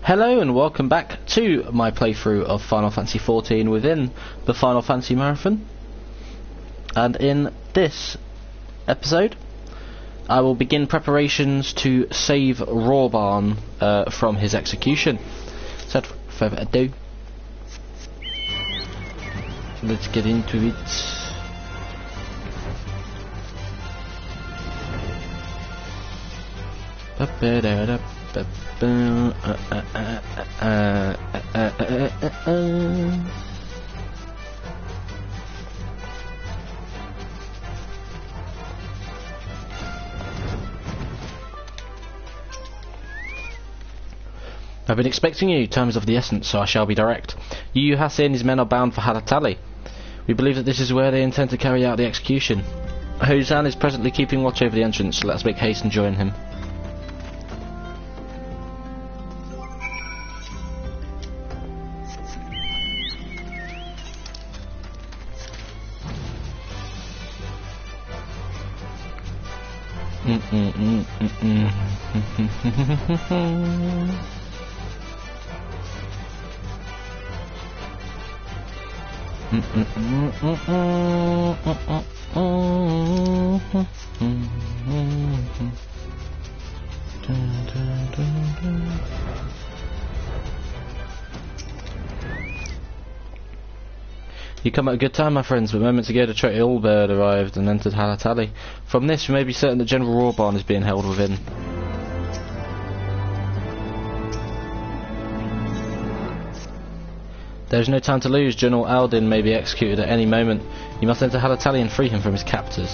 Hello and welcome back to my playthrough of Final Fantasy XIV within the Final Fantasy Marathon. And in this episode I will begin preparations to save Raubahn from his execution. So without further ado, let's get into it. I've been expecting you. Time is of the essence, so I shall be direct. Yu Hase and his men are bound for Halatali. We believe that this is where they intend to carry out the execution. Hozan is presently keeping watch over the entrance, so let us make haste and join him. You come at a good time, my friends, but moments ago the traitor Allbird arrived and entered Halatali. From this, we may be certain that General Raubahn is being held within. There is no time to lose. General Aldin may be executed at any moment. You must enter Halatali and free him from his captors.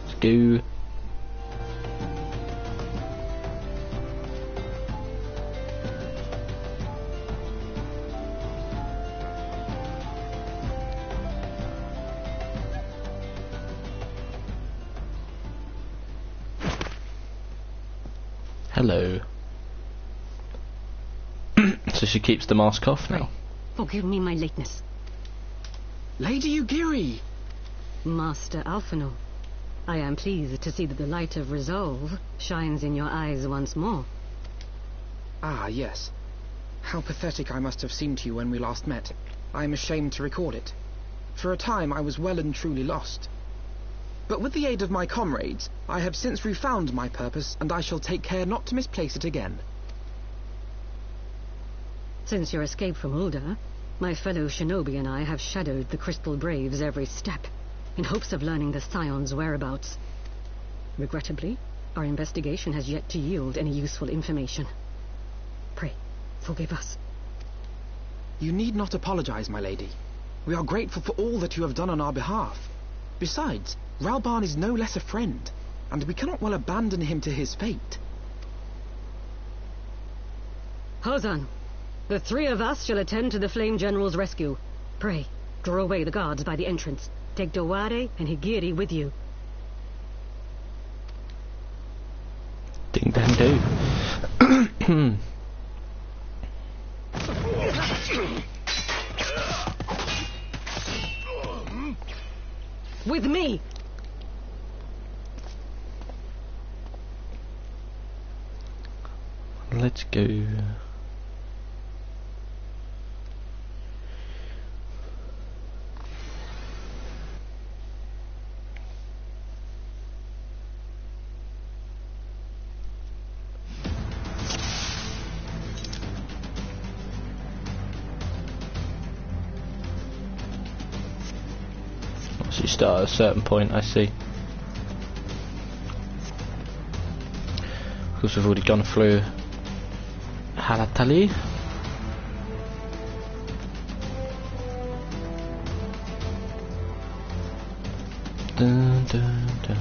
Let's go. Hello. So she keeps the mask off now. Forgive me my lateness. Lady Ugiri! Master Alphino, I am pleased to see that the light of resolve shines in your eyes once more. Ah, yes. How pathetic I must have seemed to you when we last met. I am ashamed to record it. For a time I was well and truly lost. But with the aid of my comrades, I have since refound my purpose, and I shall take care not to misplace it again. Since your escape from Ulda, my fellow shinobi and I have shadowed the Crystal Braves every step, in hopes of learning the Scion's whereabouts. Regrettably, our investigation has yet to yield any useful information. Pray, forgive us. You need not apologize, my lady. We are grateful for all that you have done on our behalf. Besides, Raubahn is no less a friend, and we cannot well abandon him to his fate. Hozan, the three of us shall attend to the Flame General's rescue. Pray, draw away the guards by the entrance. Take Dowade and Higiri with you. Ding dang do. With me! Let's go. So you start at a certain point, I see. Of course we've already gone through Halatali. Dun, dun, dun.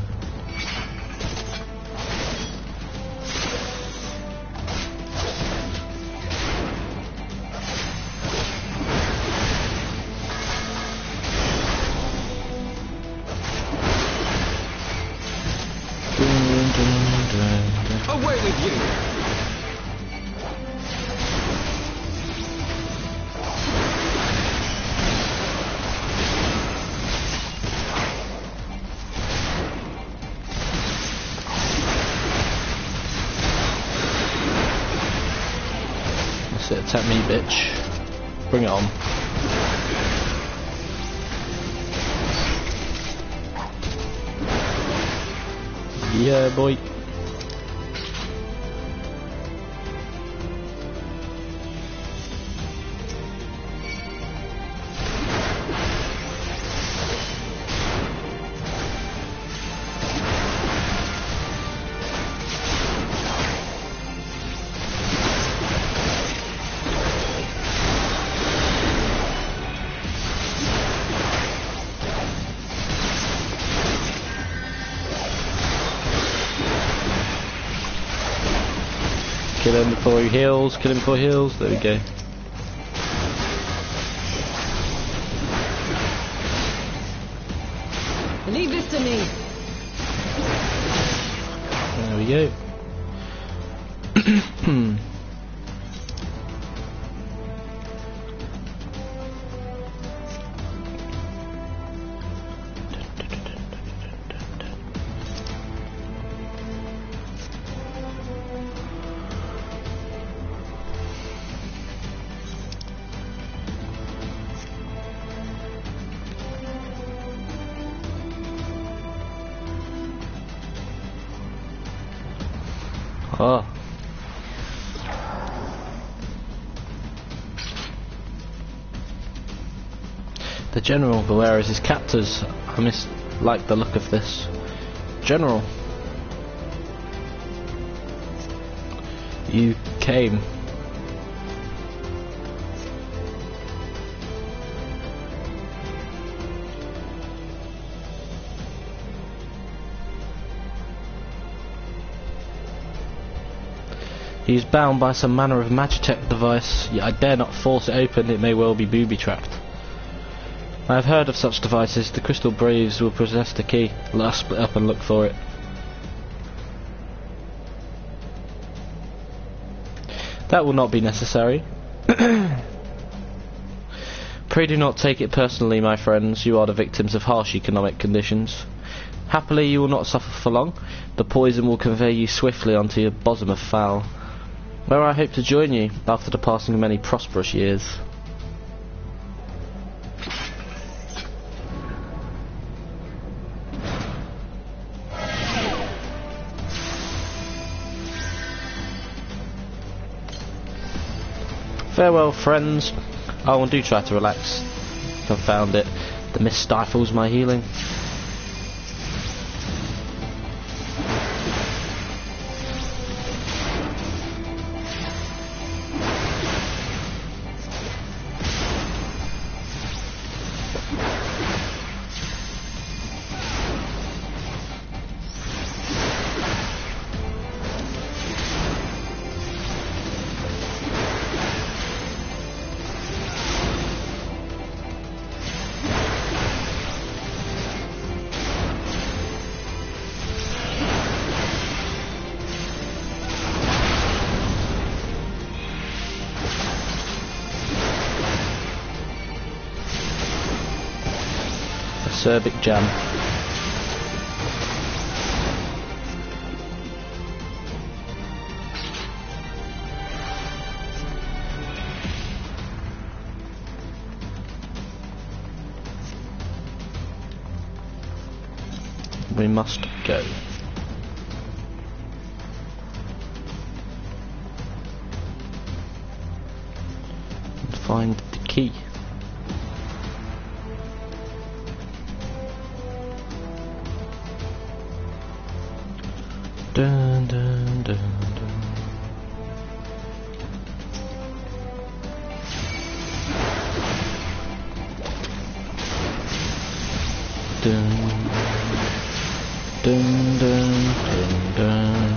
Away with you! That's it, attack me, bitch. Bring it on. Yeah, boy. Kill him before he heals, kill him before he heals, there we go. Leave this to me. There we go. Oh. The General, beware as his captors. I like the look of this. General. You came. He is bound by some manner of magitech device, yet I dare not force it open, it may well be booby-trapped. I have heard of such devices. The Crystal Braves will possess the key. Let us split up and look for it. That will not be necessary. Pray do not take it personally, my friends. You are the victims of harsh economic conditions. Happily, you will not suffer for long. The poison will convey you swiftly onto your bosom of foul, where I hope to join you after the passing of many prosperous years. Farewell, friends. Oh, and do try to relax. Confound it. The mist stifles my healing. Acerbic jam. We must go. And find the key. Dun, dun, dun, dun. Dun, dun, dun, dun, dun.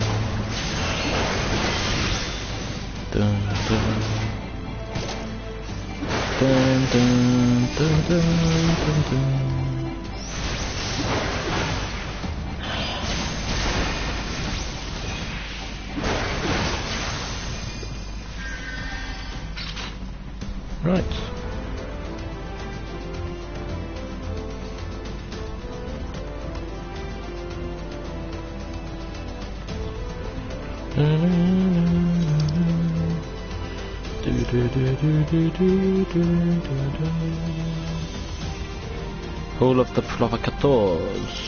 Dun, dun. Dun, dun, dun, dun, dun, dun. Right. Do Hall of the Provocateurs.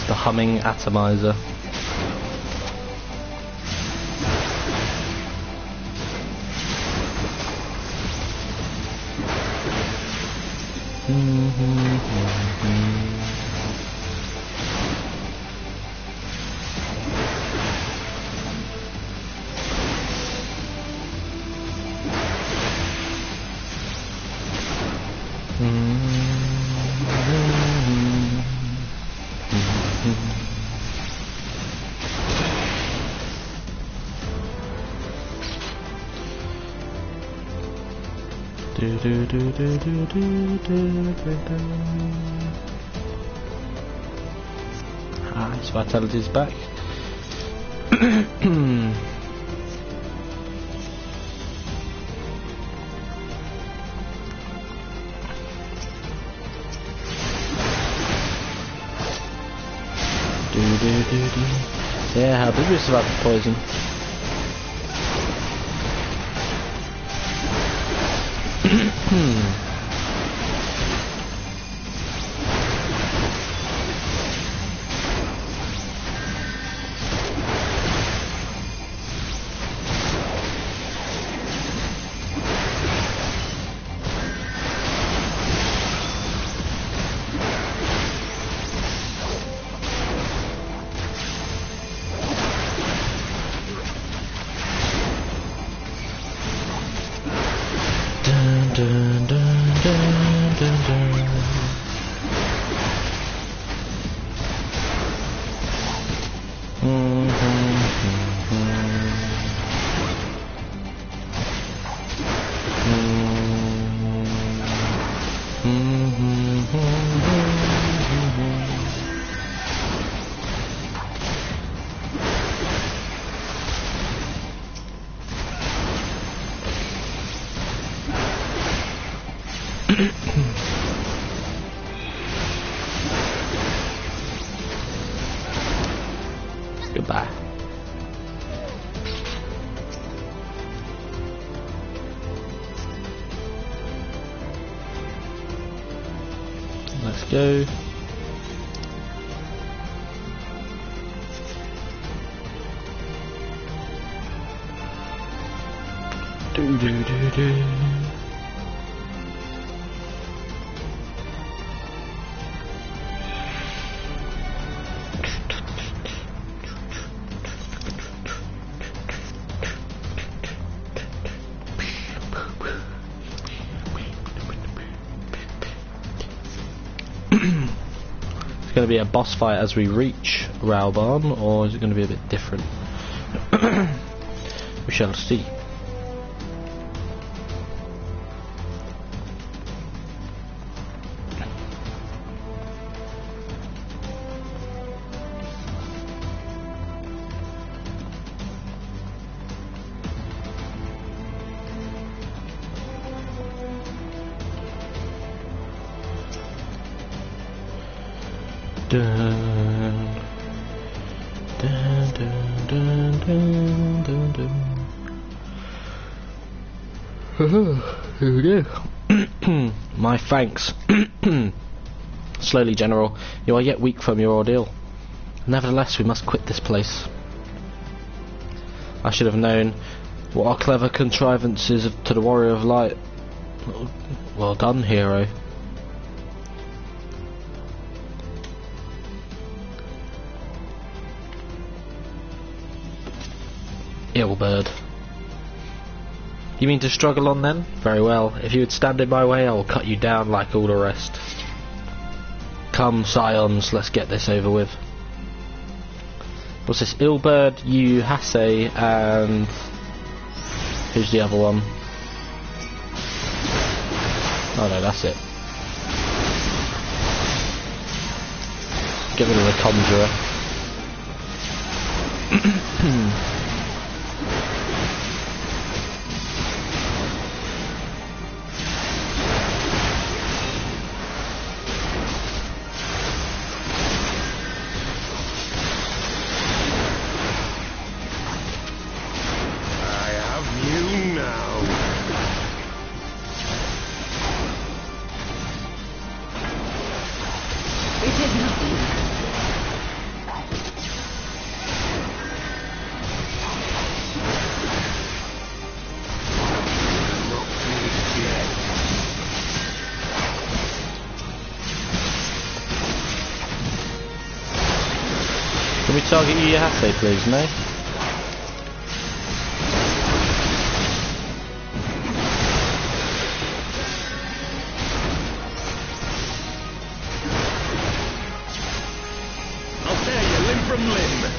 The humming atomizer. His vitality's back. Yeah, how big is about the poison? Goodbye. Let's go. Do do do do. Going to be a boss fight as we reach Raubahn, or is it going to be a bit different? We shall see. Dun, dun, dun, dun, dun, dun, dun. Here we go. My thanks. Slowly, General. You are yet weak from your ordeal. Nevertheless, we must quit this place. I should have known what our clever contrivances to the Warrior of Light. Well done, hero. Ill bird. You mean to struggle on then? Very well. If you would stand in my way, I will cut you down like all the rest. Come, Scions, let's get this over with. What's this? Ilberd, Uhase, and... who's the other one? Oh no, that's it. Get rid of the Conjurer. Can we target Uhase, please? No? I'll tear you limb from limb.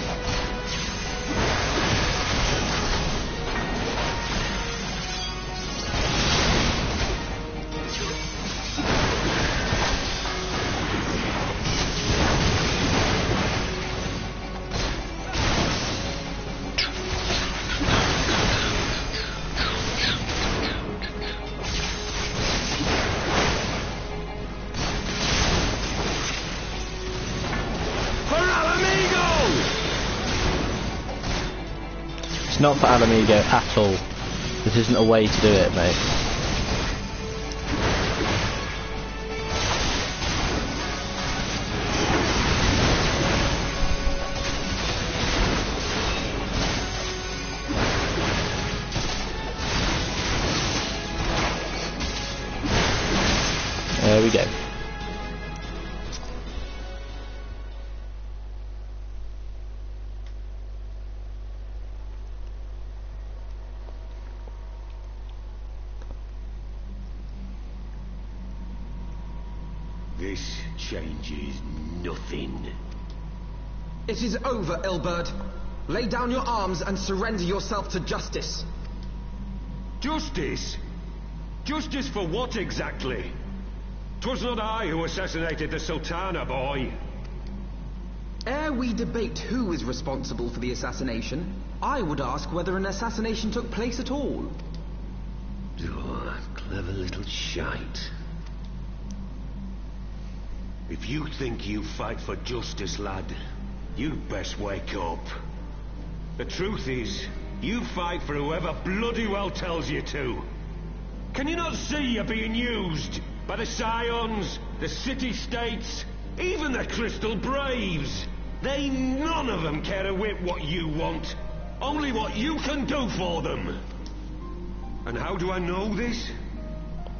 It's not for Alamigo at all. This isn't a way to do it, mate. There we go. This changes nothing. It is over, Ilberd. Lay down your arms and surrender yourself to justice. Justice? Justice for what exactly? 'Twas not I who assassinated the Sultana, boy. Ere we debate who is responsible for the assassination, I would ask whether an assassination took place at all. Oh, clever little shite. If you think you fight for justice, lad, you'd best wake up. The truth is, you fight for whoever bloody well tells you to. Can you not see you're being used by the Scions, the city-states, even the Crystal Braves? They none of them care a whit what you want, only what you can do for them. And how do I know this?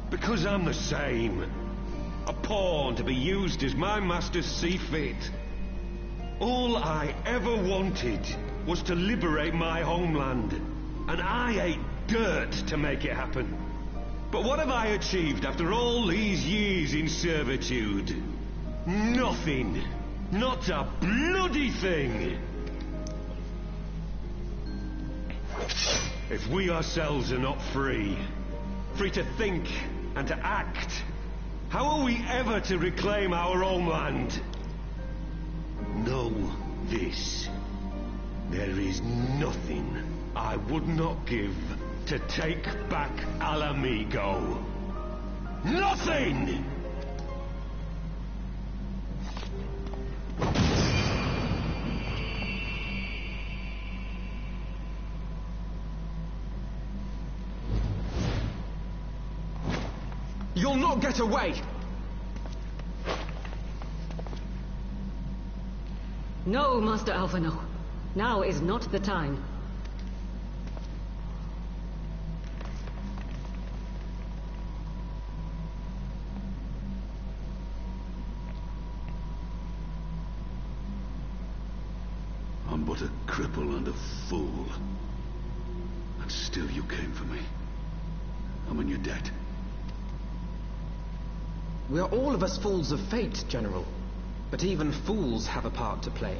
Because I'm the same. A pawn to be used as my masters see fit. All I ever wanted was to liberate my homeland, and I ate dirt to make it happen. But what have I achieved after all these years in servitude? Nothing. Not a bloody thing. If we ourselves are not free to think and to act, how are we ever to reclaim our homeland? Know this. There is nothing I would not give to take back Alamigo. Nothing! You'll not get away! No, Master Alpha, no. Now is not the time. I'm but a cripple and a fool. And still you came for me. I'm in your debt. We are all of us fools of fate, General. But even fools have a part to play.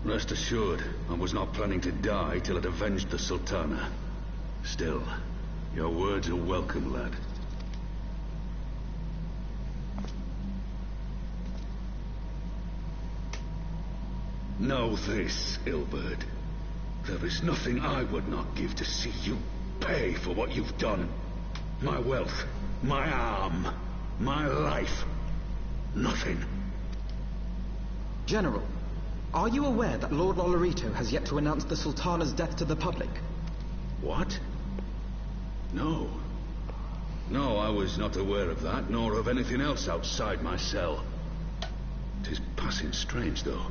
Rest assured, I was not planning to die till I'd avenged the Sultana. Still, your words are welcome, lad. Know this, Ilberd. There is nothing I would not give to see you pay for what you've done. My wealth, my arm, my life. Nothing. General, are you aware that Lord Lolorito has yet to announce the Sultana's death to the public? What? No. No, I was not aware of that, nor of anything else outside my cell. 'Tis passing strange, though.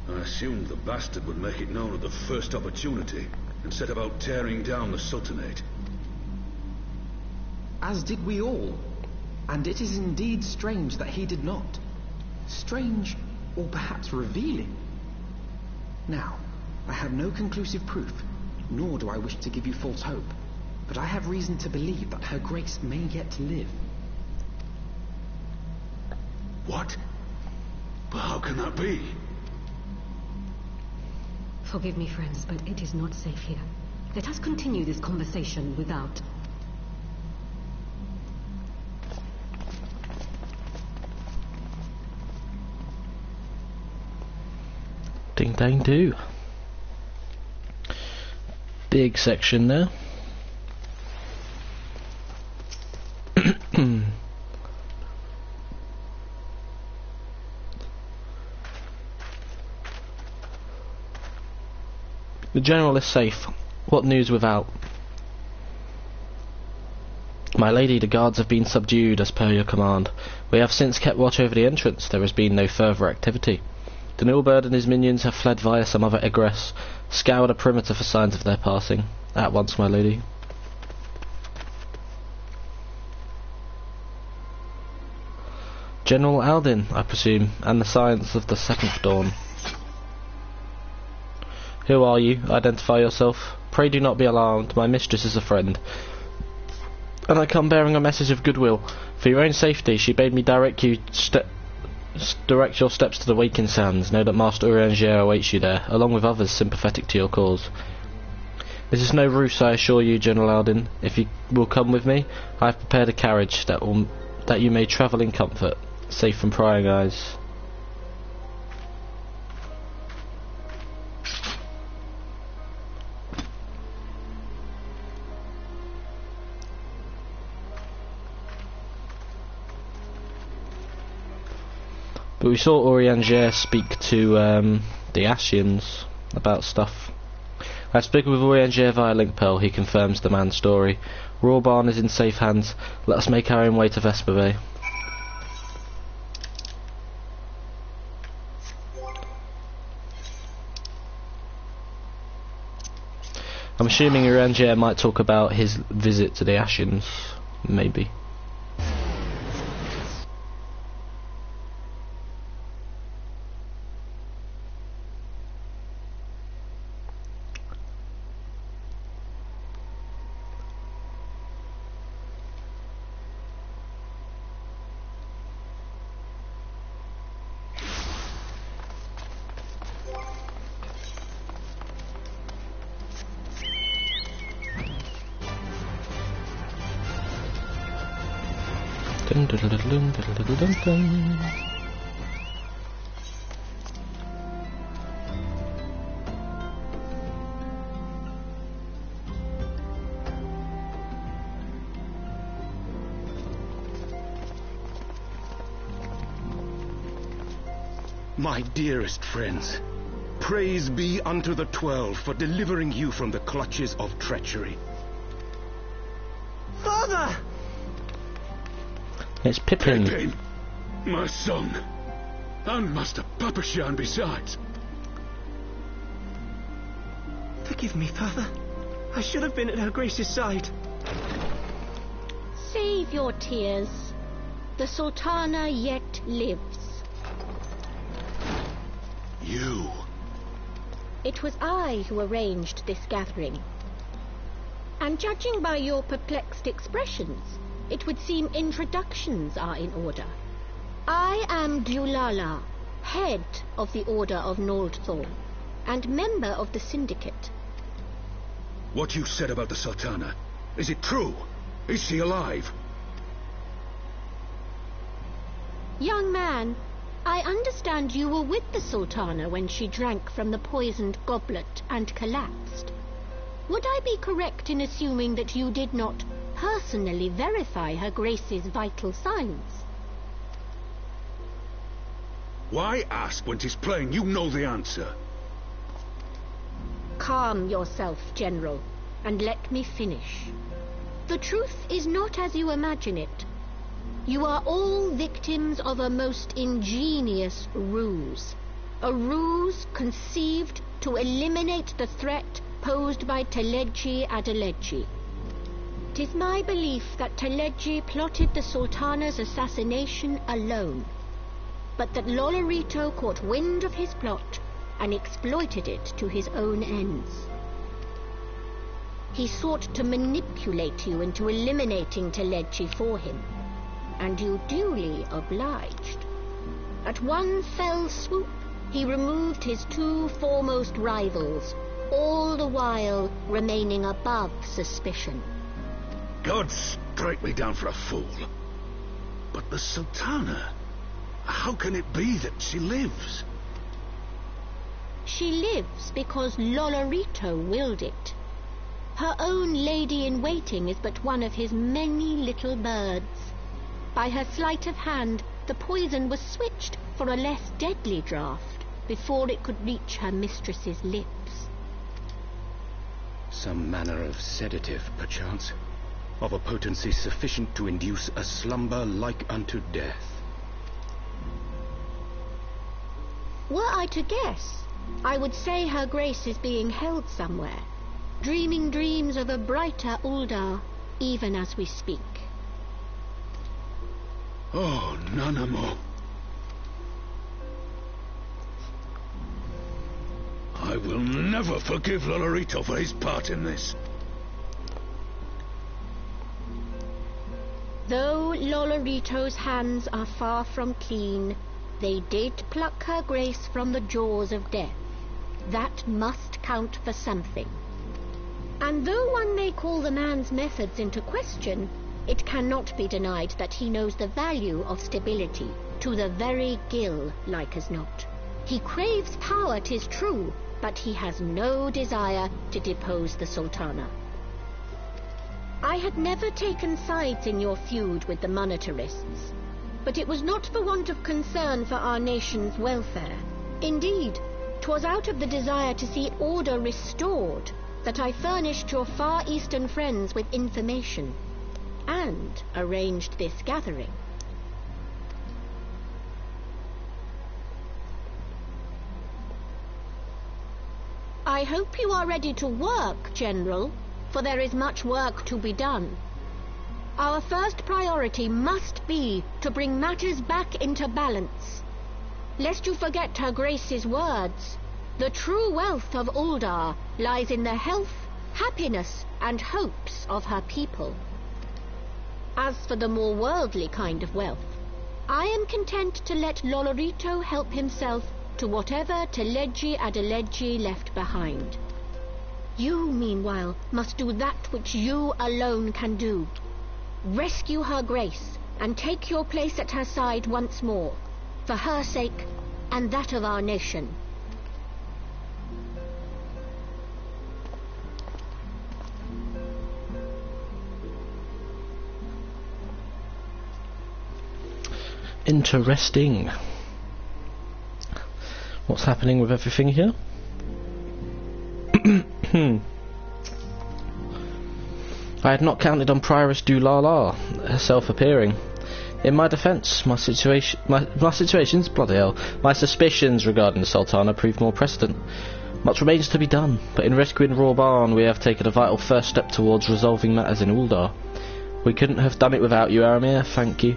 I assumed the bastard would make it known at the first opportunity, and set about tearing down the Sultanate. As did we all. And it is indeed strange that he did not. Strange, or perhaps revealing. Now, I have no conclusive proof, nor do I wish to give you false hope, but I have reason to believe that Her Grace may yet live. What? But how can that be? Forgive me, friends, but it is not safe here. Let us continue this conversation without. Ding dang do. Big section there. The general is safe. What news without? My lady, the guards have been subdued as per your command. We have since kept watch over the entrance. There has been no further activity. The Nilberd and his minions have fled via some other egress. Scour the perimeter for signs of their passing. At once, my lady. General Aldin, I presume, and the science of the seventh dawn. Who are you? Identify yourself. Pray do not be alarmed. My mistress is a friend, and I come bearing a message of goodwill. For your own safety, she bade me direct your steps to the Waking Sands. Know that Master Urianger awaits you there, along with others sympathetic to your cause. This is no ruse, I assure you, General Aldin. If you will come with me, I have prepared a carriage that you may travel in comfort, safe from prying eyes. But we saw Urianger speak to the Ashians about stuff. I have spoken with Urianger via link pearl. He confirms the man's story. Raubahn is in safe hands. Let us make our own way to Vesper Bay. I'm assuming Urianger might talk about his visit to the Ashians, maybe. Dun, dun, dun, dun, dun, dun, dun, dun. My dearest friends, praise be unto the 12 for delivering you from the clutches of treachery. Father! It's Pippin. Pippin, my son, and Master Papashan besides. Forgive me, Father. I should have been at Her Grace's side. Save your tears. The Sultana yet lives. You. It was I who arranged this gathering. And judging by your perplexed expressions, it would seem introductions are in order. I am Dulala, head of the Order of Noldthorn, and member of the Syndicate. What you said about the Sultana, is it true? Is she alive? Young man, I understand you were with the Sultana when she drank from the poisoned goblet and collapsed. Would I be correct in assuming that you did not personally verify Her Grace's vital signs? Why ask when 'tis plain you know the answer? Calm yourself, General, and let me finish. The truth is not as you imagine it. You are all victims of a most ingenious ruse. A ruse conceived to eliminate the threat posed by Teleji Adeleji. 'Tis my belief that Teleji plotted the Sultana's assassination alone, but that Lolorito caught wind of his plot and exploited it to his own ends. He sought to manipulate you into eliminating Teleji for him, and you duly obliged. At one fell swoop, he removed his two foremost rivals, all the while remaining above suspicion. God strike me down for a fool. But the Sultana, how can it be that she lives? She lives because Lolorito willed it. Her own lady-in-waiting is but one of his many little birds. By her sleight of hand, the poison was switched for a less deadly draught before it could reach her mistress's lips. Some manner of sedative, perchance, of a potency sufficient to induce a slumber like unto death. Were I to guess, I would say Her Grace is being held somewhere, dreaming dreams of a brighter Uldar, even as we speak. Oh, Nanamo. I will never forgive Lolorito for his part in this. Though Lolorito's hands are far from clean, they did pluck Her Grace from the jaws of death. That must count for something. And though one may call the man's methods into question, it cannot be denied that he knows the value of stability, to the very gill, like as not. He craves power, 'tis true, but he has no desire to depose the Sultana. I had never taken sides in your feud with the monetarists, but it was not for want of concern for our nation's welfare. Indeed, 'twas out of the desire to see order restored that I furnished your Far Eastern friends with information, and arranged this gathering. I hope you are ready to work, General, for there is much work to be done. Our first priority must be to bring matters back into balance. Lest you forget Her Grace's words, the true wealth of Uldar lies in the health, happiness, and hopes of her people. As for the more worldly kind of wealth, I am content to let Lolorito help himself to whatever Teleji Adeleji left behind. You, meanwhile, must do that which you alone can do. Rescue Her Grace, and take your place at her side once more, for her sake and that of our nation. Interesting. What's happening with everything here? I had not counted on Prioress Dulala herself appearing. In my defence, my suspicions regarding the Sultana proved more precedent. Much remains to be done, but in rescuing Raubahn we have taken a vital first step towards resolving matters in Uldar. We couldn't have done it without you, Aramir, thank you.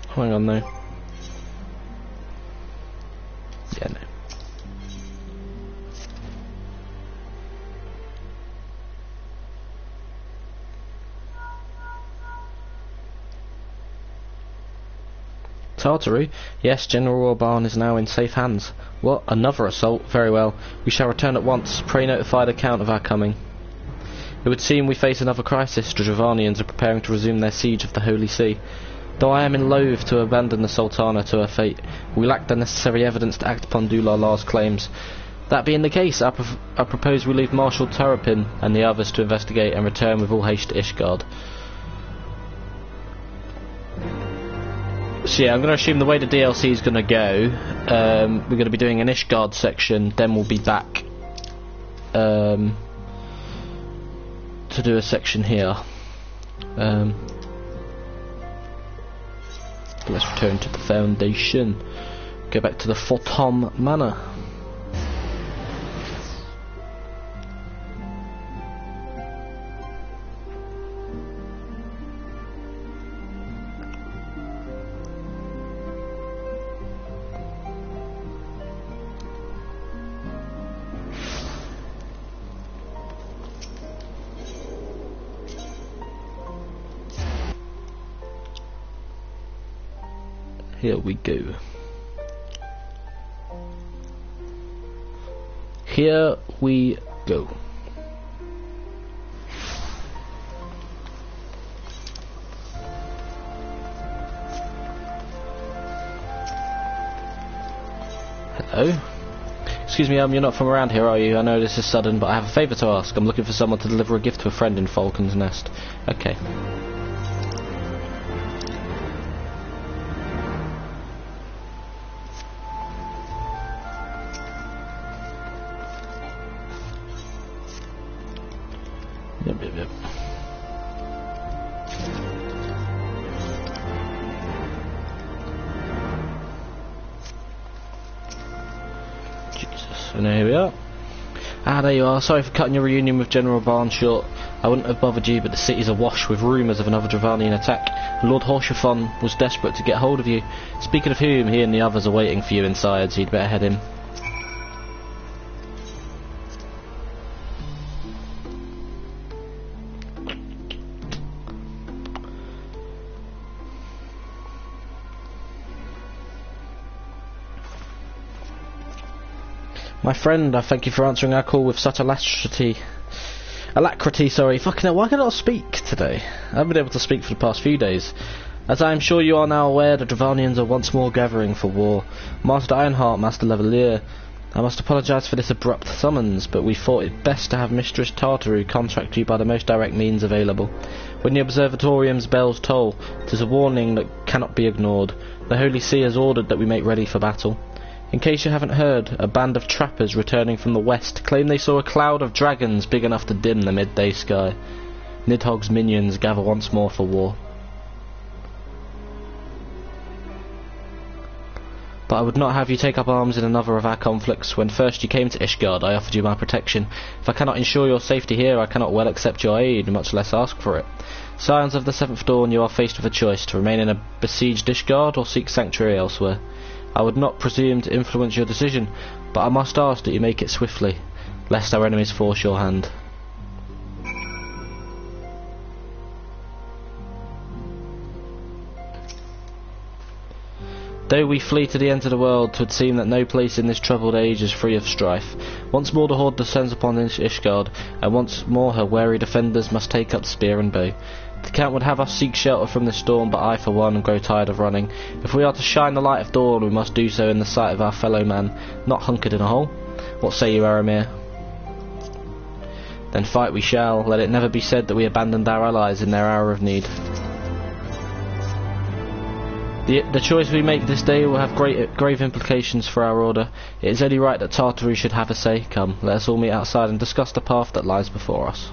Hang on, though. Yeah, no. Tartary? Yes, General Raubahn is now in safe hands. What? Another assault? Very well. We shall return at once. Pray notify the Count of our coming. It would seem we face another crisis. The Dravanians are preparing to resume their siege of the Holy See. Though I am loath to abandon the Sultana to her fate, we lack the necessary evidence to act upon Dulalar's claims. That being the case, I propose we leave Marshal Turrepin and the others to investigate and return with all haste to Ishgard. So yeah, I'm going to assume the way the DLC is going to go, we're going to be doing an Ishgard section, then we'll be back to do a section here. Let's return to the Foundation. Go back to the Fortom Manor. Here we go. Here we go. Hello? Excuse me, you're not from around here, are you? I know this is sudden, but I have a favour to ask. I'm looking for someone to deliver a gift to a friend in Falcon's Nest. Okay. Yep. Jesus, and here we are. Ah, there you are. Sorry for cutting your reunion with General Raubahn short. I wouldn't have bothered you, but the city's awash with rumours of another Dravanian attack. Lord Horshathon was desperate to get hold of you. Speaking of whom, he and the others are waiting for you inside, so you'd better head in. My friend, I thank you for answering our call with such alacrity. Sorry. Fucking hell, why can I not speak today? I haven't been able to speak for the past few days. As I am sure you are now aware, the Dravanians are once more gathering for war. Master Ironheart, Master Levalier, I must apologise for this abrupt summons, but we thought it best to have Mistress Tartaru contact you by the most direct means available. When the Observatorium's bells toll, 'tis a warning that cannot be ignored. The Holy See has ordered that we make ready for battle. In case you haven't heard, a band of trappers returning from the west claim they saw a cloud of dragons big enough to dim the midday sky. Nidhogg's minions gather once more for war. But I would not have you take up arms in another of our conflicts. When first you came to Ishgard, I offered you my protection. If I cannot ensure your safety here, I cannot well accept your aid, much less ask for it. Scions of the Seventh Dawn, you are faced with a choice, to remain in a besieged Ishgard or seek sanctuary elsewhere. I would not presume to influence your decision, but I must ask that you make it swiftly, lest our enemies force your hand. Though we flee to the ends of the world, 'twould seem that no place in this troubled age is free of strife. Once more the horde descends upon Ishgard, and once more her wary defenders must take up spear and bow. The Count would have us seek shelter from this storm, but I for one grow tired of running. If we are to shine the light of dawn, we must do so in the sight of our fellow man, not hunkered in a hole. What say you, Aramir? Then fight we shall. Let it never be said that we abandoned our allies in their hour of need. The choice we make this day will have grave implications for our order. It is only right that Tartaru should have a say. Come, let us all meet outside and discuss the path that lies before us.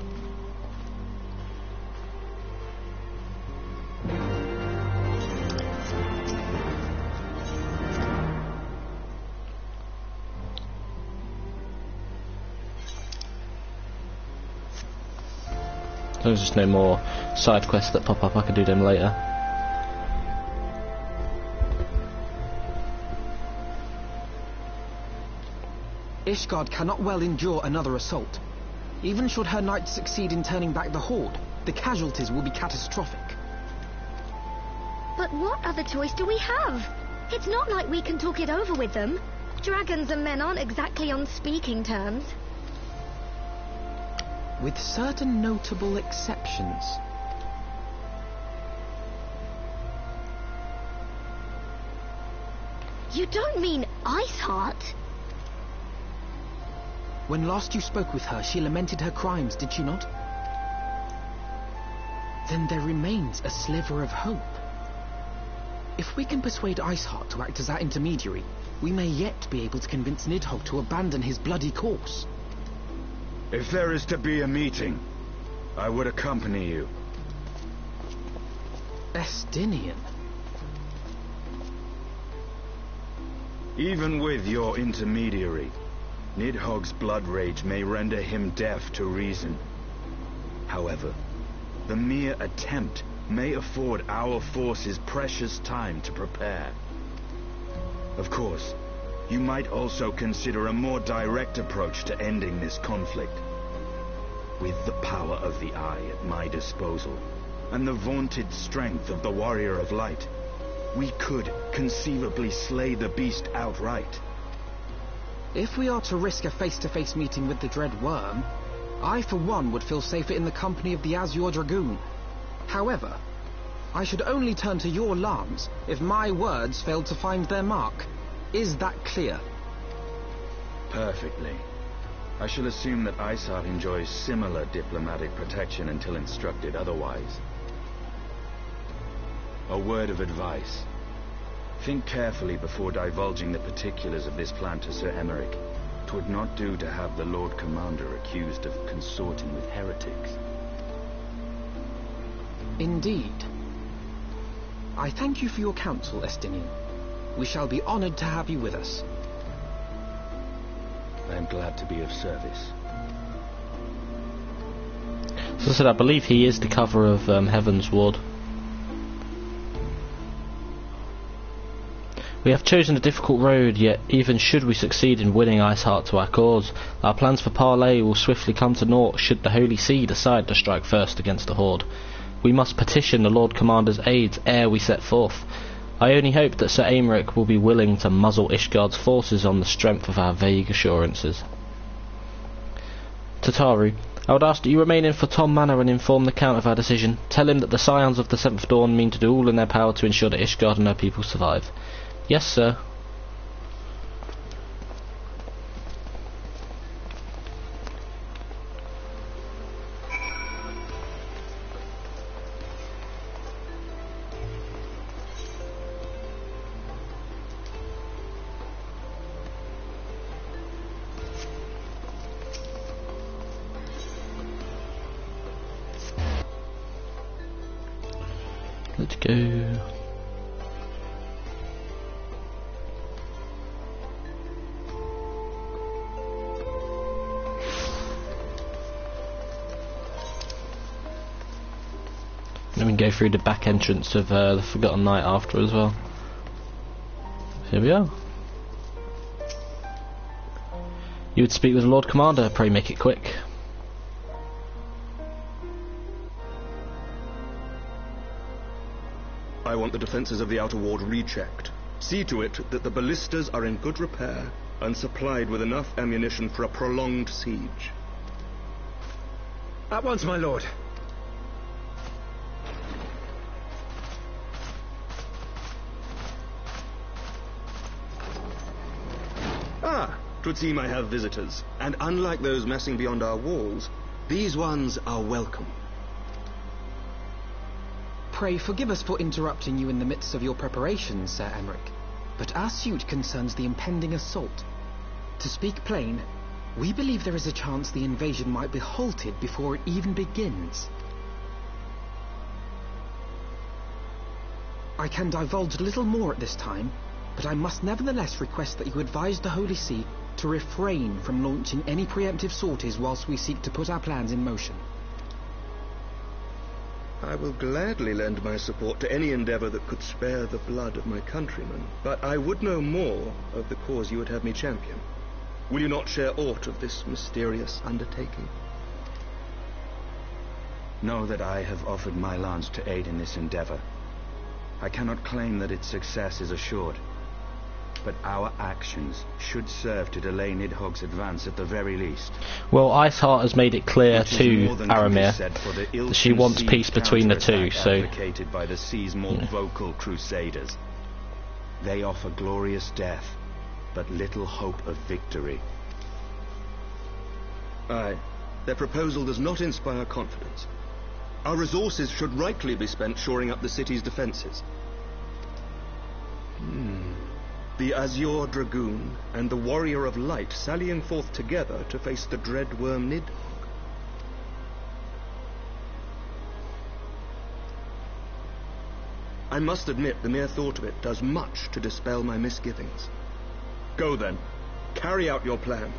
There's just no more side quests that pop up, I can do them later. Ishgard cannot well endure another assault. Even should her knights succeed in turning back the Horde, the casualties will be catastrophic. But what other choice do we have? It's not like we can talk it over with them. Dragons and men aren't exactly on speaking terms. With certain notable exceptions. You don't mean Iceheart? When last you spoke with her, she lamented her crimes, did she not? Then there remains a sliver of hope. If we can persuade Iceheart to act as our intermediary, we may yet be able to convince Nidhogg to abandon his bloody course. If there is to be a meeting, I would accompany you. Estinian. Even with your intermediary, Nidhogg's blood rage may render him deaf to reason. However, the mere attempt may afford our forces precious time to prepare. Of course, you might also consider a more direct approach to ending this conflict. With the power of the Eye at my disposal, and the vaunted strength of the Warrior of Light, we could conceivably slay the beast outright. If we are to risk a face-to-face meeting with the Dread Worm, I for one would feel safer in the company of the Azure Dragoon. However, I should only turn to your lance if my words failed to find their mark. Is that clear? Perfectly. I shall assume that Iceheart enjoys similar diplomatic protection until instructed otherwise. A word of advice. Think carefully before divulging the particulars of this plan to Sir Emeric. 'Twould not do to have the Lord Commander accused of consorting with heretics. Indeed. I thank you for your counsel, Estinian. We shall be honored to have you with us. I am glad to be of service. So I said, I believe he is the cover of Heaven's Ward. We have chosen a difficult road, yet even should we succeed in winning Iceheart to our cause, our plans for parley will swiftly come to naught should the Holy See decide to strike first against the Horde. We must petition the Lord Commander's aids ere we set forth. I only hope that Sir Emeric will be willing to muzzle Ishgard's forces on the strength of our vague assurances. Tataru, I would ask that you remain in Photon Manor and inform the Count of our decision. Tell him that the Scions of the Seventh Dawn mean to do all in their power to ensure that Ishgard and her people survive. Yes, sir. Let's go. Then we can go through the back entrance of the Forgotten Knight after as well. Here we are. You would speak with the Lord Commander, pray make it quick. I want the defenses of the Outer Ward rechecked. See to it that the ballistas are in good repair and supplied with enough ammunition for a prolonged siege. At once, my lord. Ah, 'twould seem I have visitors, and unlike those messing beyond our walls, these ones are welcome. Pray forgive us for interrupting you in the midst of your preparations, Sir Emeric, but our suit concerns the impending assault. To speak plain, we believe there is a chance the invasion might be halted before it even begins. I can divulge little more at this time, but I must nevertheless request that you advise the Holy See to refrain from launching any preemptive sorties whilst we seek to put our plans in motion. I will gladly lend my support to any endeavor that could spare the blood of my countrymen, but I would know more of the cause you would have me champion. Will you not share aught of this mysterious undertaking? Know that I have offered my lance to aid in this endeavor. I cannot claim that its success is assured, but our actions should serve to delay Nidhogg's advance at the very least. Well, Iceheart has made it clear to Aramir that she wants peace between the two, so... advocated by the sea's more vocal crusaders. They offer glorious death, but little hope of victory. Aye, their proposal does not inspire confidence. Our resources should rightly be spent shoring up the city's defenses. The Azure Dragoon and the Warrior of Light sallying forth together to face the dread worm Nidhogg. I must admit the mere thought of it does much to dispel my misgivings. Go then, carry out your plan.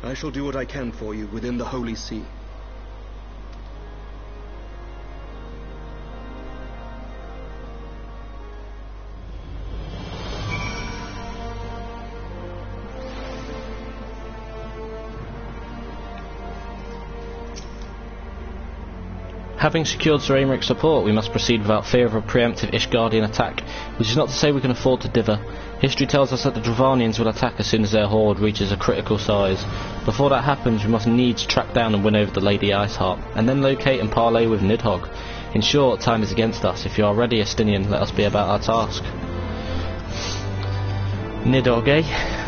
I shall do what I can for you within the Holy See. Having secured Sir Aymric's support, we must proceed without fear of a preemptive Ishgardian attack, which is not to say we can afford to dither. History tells us that the Dravanians will attack as soon as their horde reaches a critical size. Before that happens, we must needs track down and win over the Lady Iceheart, and then locate and parley with Nidhogg. In short, time is against us. If you are ready, Estinian, let us be about our task. Nidhogg, eh?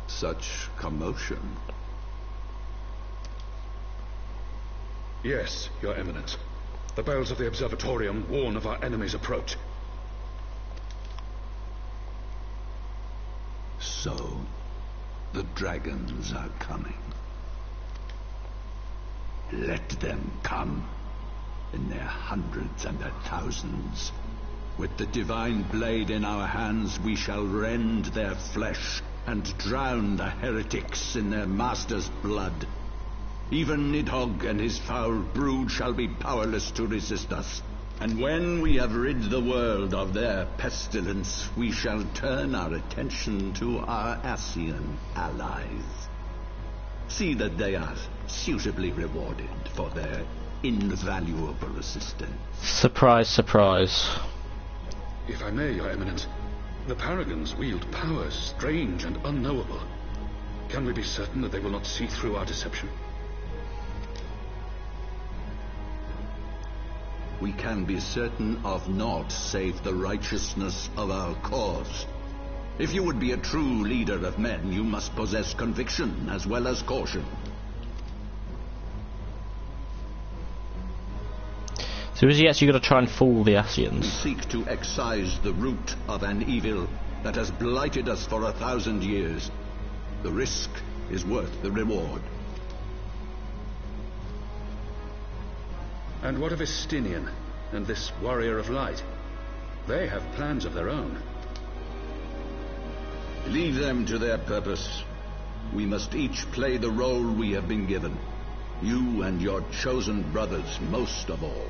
Such commotion. Yes, Your Eminence. The bells of the Observatorium warn of our enemy's approach. So, the dragons are coming. Let them come, in their hundreds and their thousands. With the divine blade in our hands, we shall rend their flesh and drown the heretics in their master's blood. Even Nidhogg and his foul brood shall be powerless to resist us. And when we have rid the world of their pestilence, we shall turn our attention to our Ascian allies. See that they are suitably rewarded for their invaluable assistance. Surprise, surprise. If I may, Your Eminence, the Paragons wield powers strange and unknowable. Can we be certain that they will not see through our deception? We can be certain of naught save the righteousness of our cause. If you would be a true leader of men, you must possess conviction as well as caution. So is he actually going to try and fool the Ascians? We seek to excise the root of an evil that has blighted us for 1,000 years. The risk is worth the reward. And what of Estinian and this Warrior of Light? They have plans of their own. Leave them to their purpose. We must each play the role we have been given. You and your chosen brothers most of all.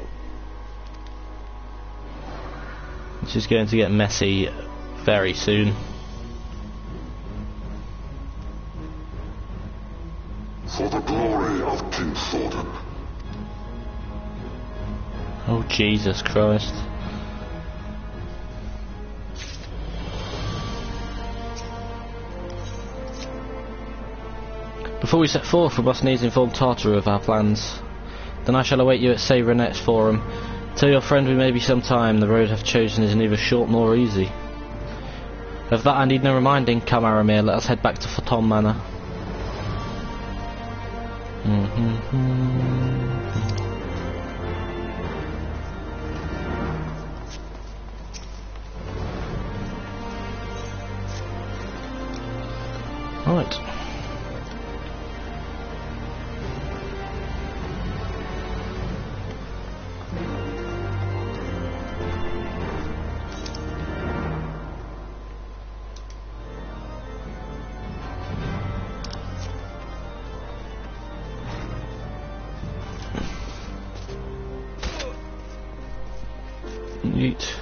This is going to get messy very soon. For the glory of King Thordan. Oh, Jesus Christ. Before we set forth, we must needs inform Tartaru of our plans. Then I shall await you at Say Renette's Forum. Tell your friend we may be some time. The road I've chosen is neither short nor easy. Of that I need no reminding. Come, Aramir, let us head back to Photon Manor. Right. Neat.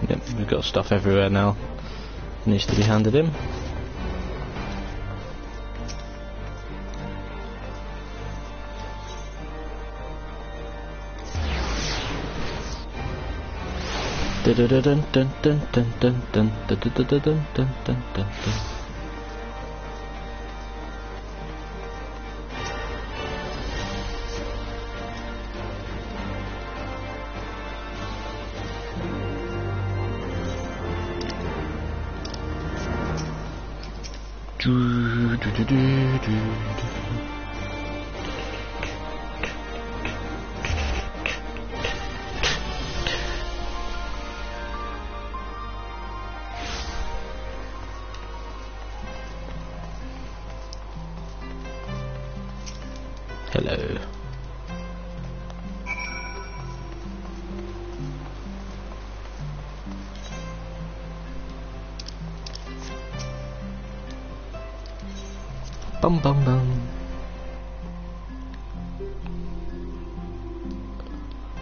Yep, we've got stuff everywhere now. Needs to be handed in. Dun dun dun dun dun dun dun dun dun dun dun dun dun dun. Do do do do do. Hello. Bum bum bum.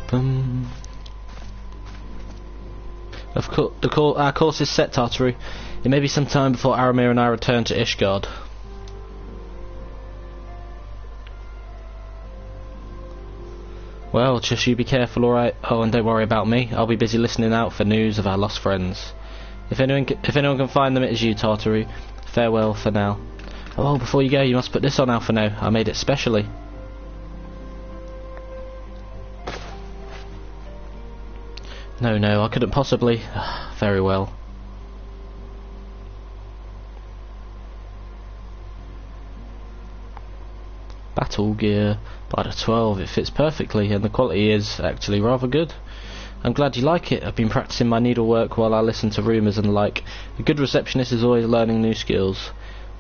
Bum. Of course, our course is set, Tartaru. It may be some time before Aramir and I return to Ishgard. Well, just you be careful, alright? Oh, and don't worry about me. I'll be busy listening out for news of our lost friends. If anyone can find them, it is you, Tartaru. Farewell for now. Oh, before you go, you must put this on Alphino. I made it specially. No, I couldn't possibly. Very well. Battle gear by the 12, it fits perfectly and the quality is actually rather good. I'm glad you like it. I've been practicing my needlework while I listen to rumours and the like. A good receptionist is always learning new skills.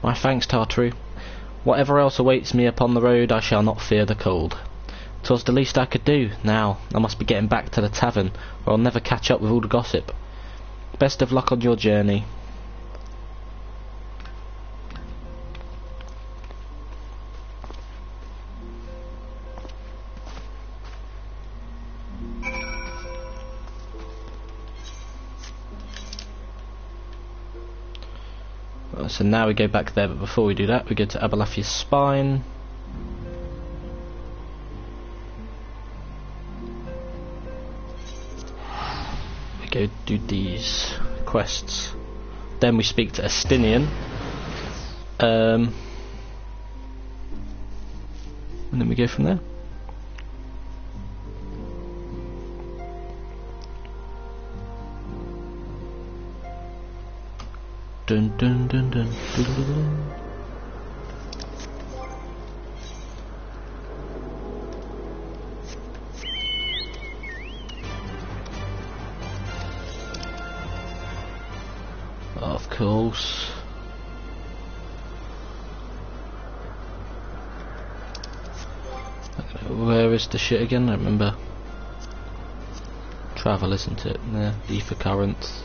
My thanks, Tartaru. Whatever else awaits me upon the road, I shall not fear the cold. 'Twas the least I could do. Now, I must be getting back to the tavern, or I'll never catch up with all the gossip. Best of luck on your journey. So now we go back there, but before we do that, we go to Abalafia's spine. We go do these quests. Then we speak to Estinian. And then we go from there. Dun dun dun dun dun dun dun. Of course. Where is the shit again? I remember. Travel, isn't it? Yeah, ether currents.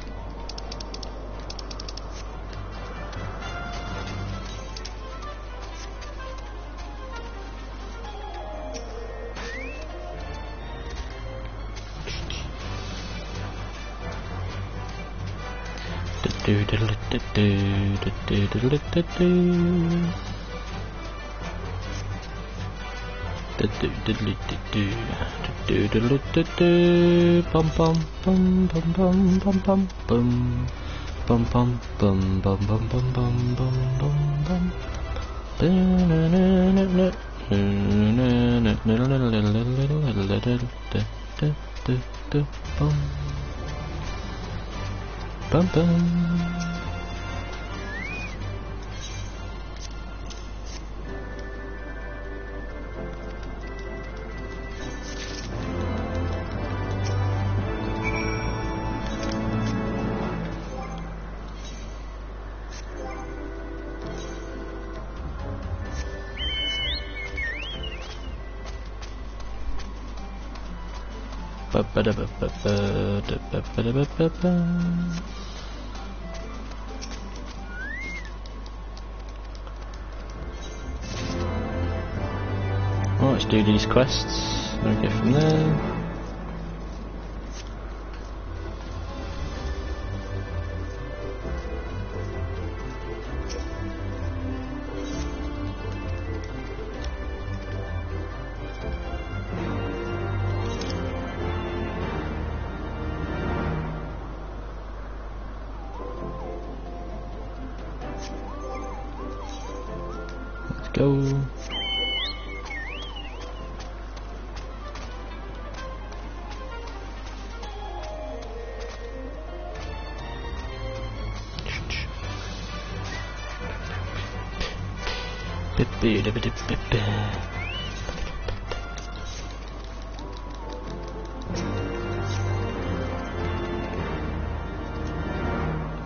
Do do do do do do do do do do do do do bum bum bum bum bum bum bum bum bum bum bum bum bum bum bum bum bum. Du, du, du, bum. Bum, bum. Well, let's do these quests. Then we go from there. Go.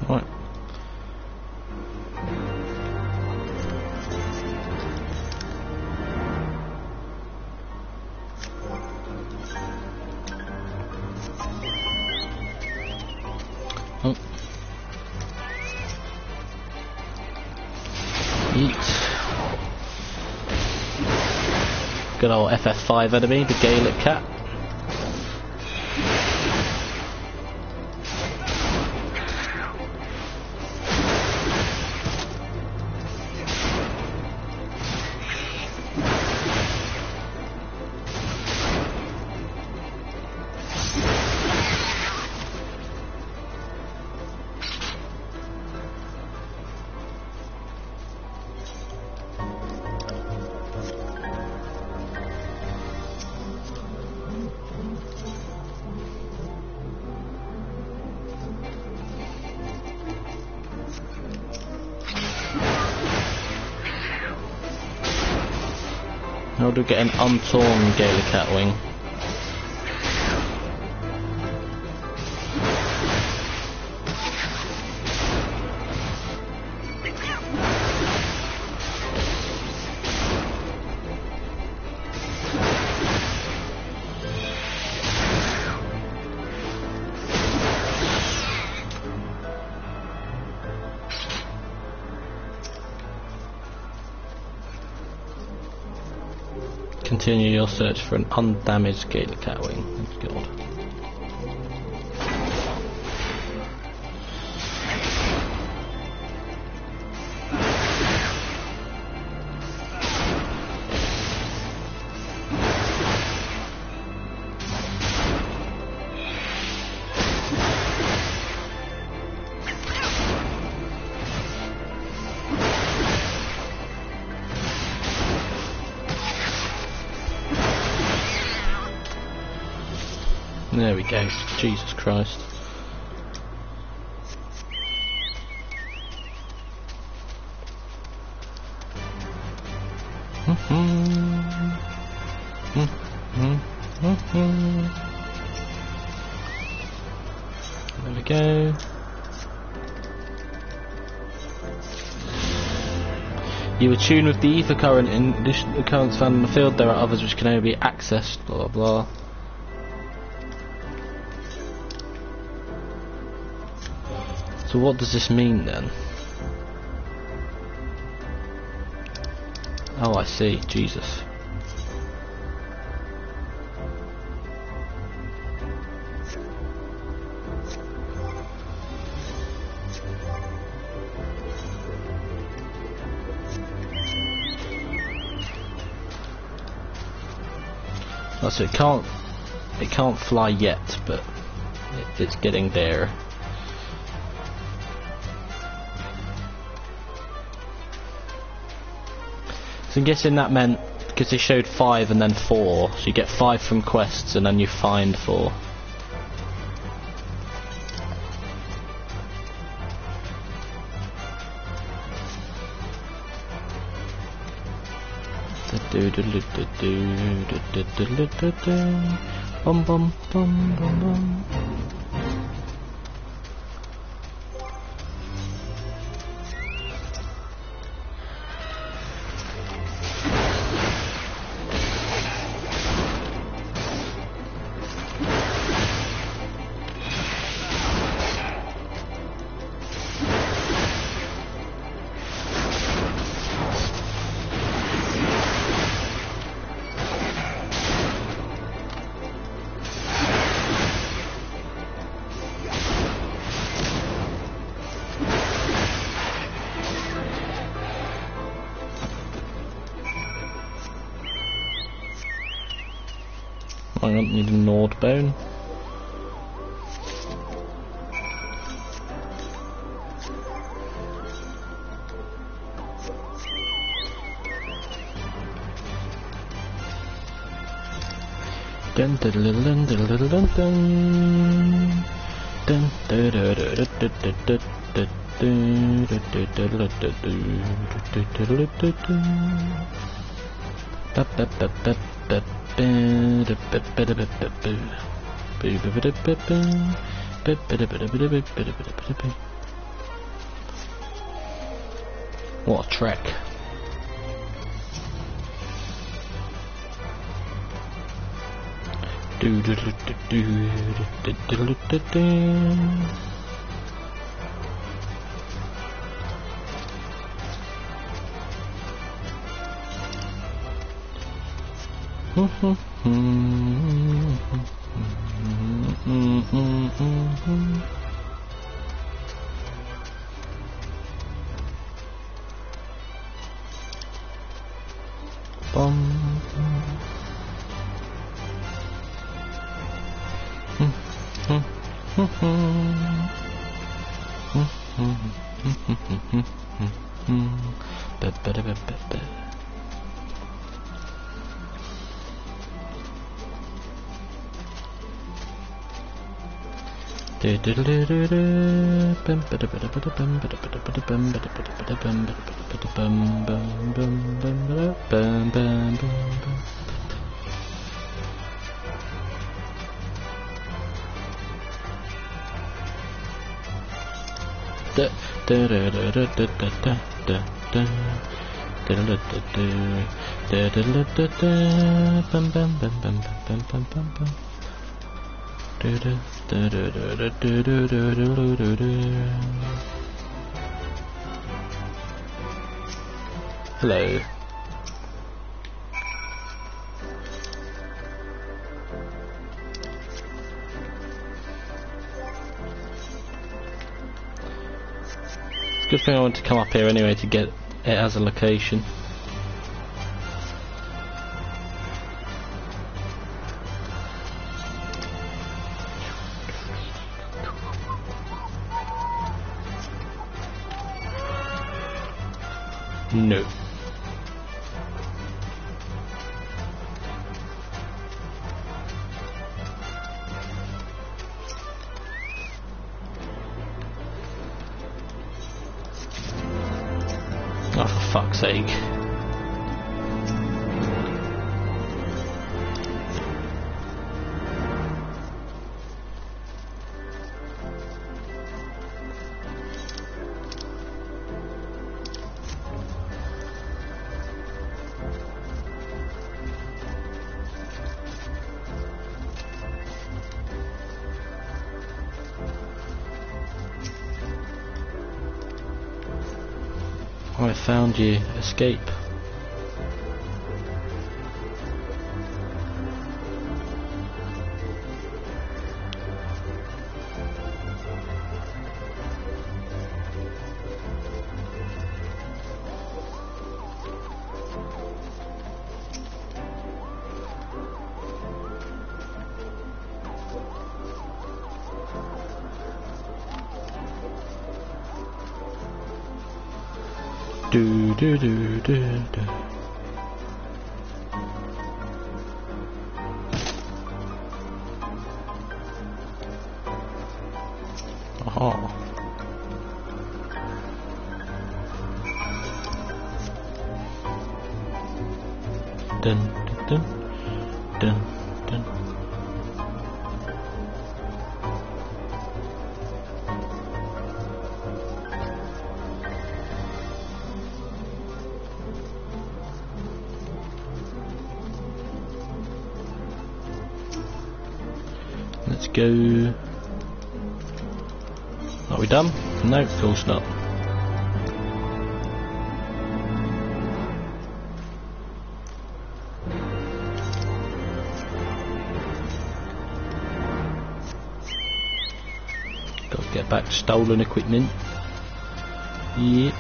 Right. Oh. Yeet. Good old FF5 enemy, the Gaelic cat. How do we get an untorn Gaelic cat wing? Continue your search for an undamaged Gaelic cat wing. Oh, God. There we go. Jesus Christ. There we go. You attune with the ether current. In addition to the currents found in the field, there are others which can only be accessed. Blah blah blah. So what does this mean then? Oh, I see. Jesus. Oh, so it can't fly yet, but it's getting there. So I'm guessing that meant because they showed 5 and then 4, so you get 5 from quests and then you find 4. Bum bum bum bum bum. I don't need a gnawed bone. Dun dun dun dun dun dun dun dun dun dun dun dun. What a trek. Hello. Good thing I want to come up here anyway to get it as a location. No. Oh, for fuck's sake. I found you. Escape. Do do do do do. dun, dun, dun, dun. Let's go. Are we done? No, of course not. Got to get back to stolen equipment. Yeah.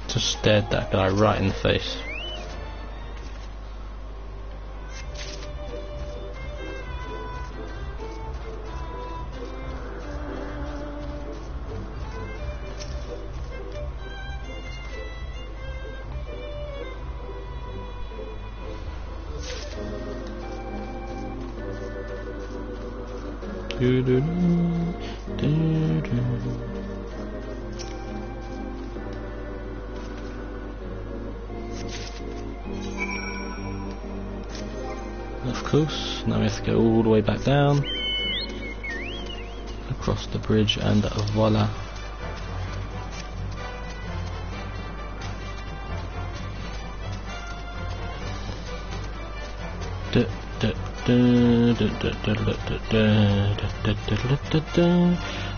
Just stared that guy right in the face. Of course, now we have to go all the way back down, across the bridge, and voila.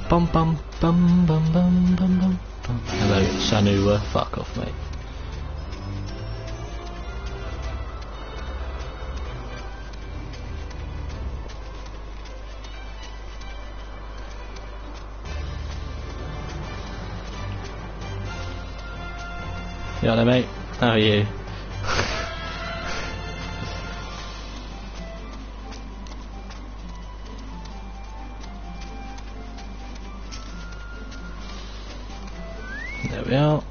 Bum bum bum bum bum bum bum. Hello, Sanua, fuck off, mate. Yeah, hello, mate. How are you? There we are.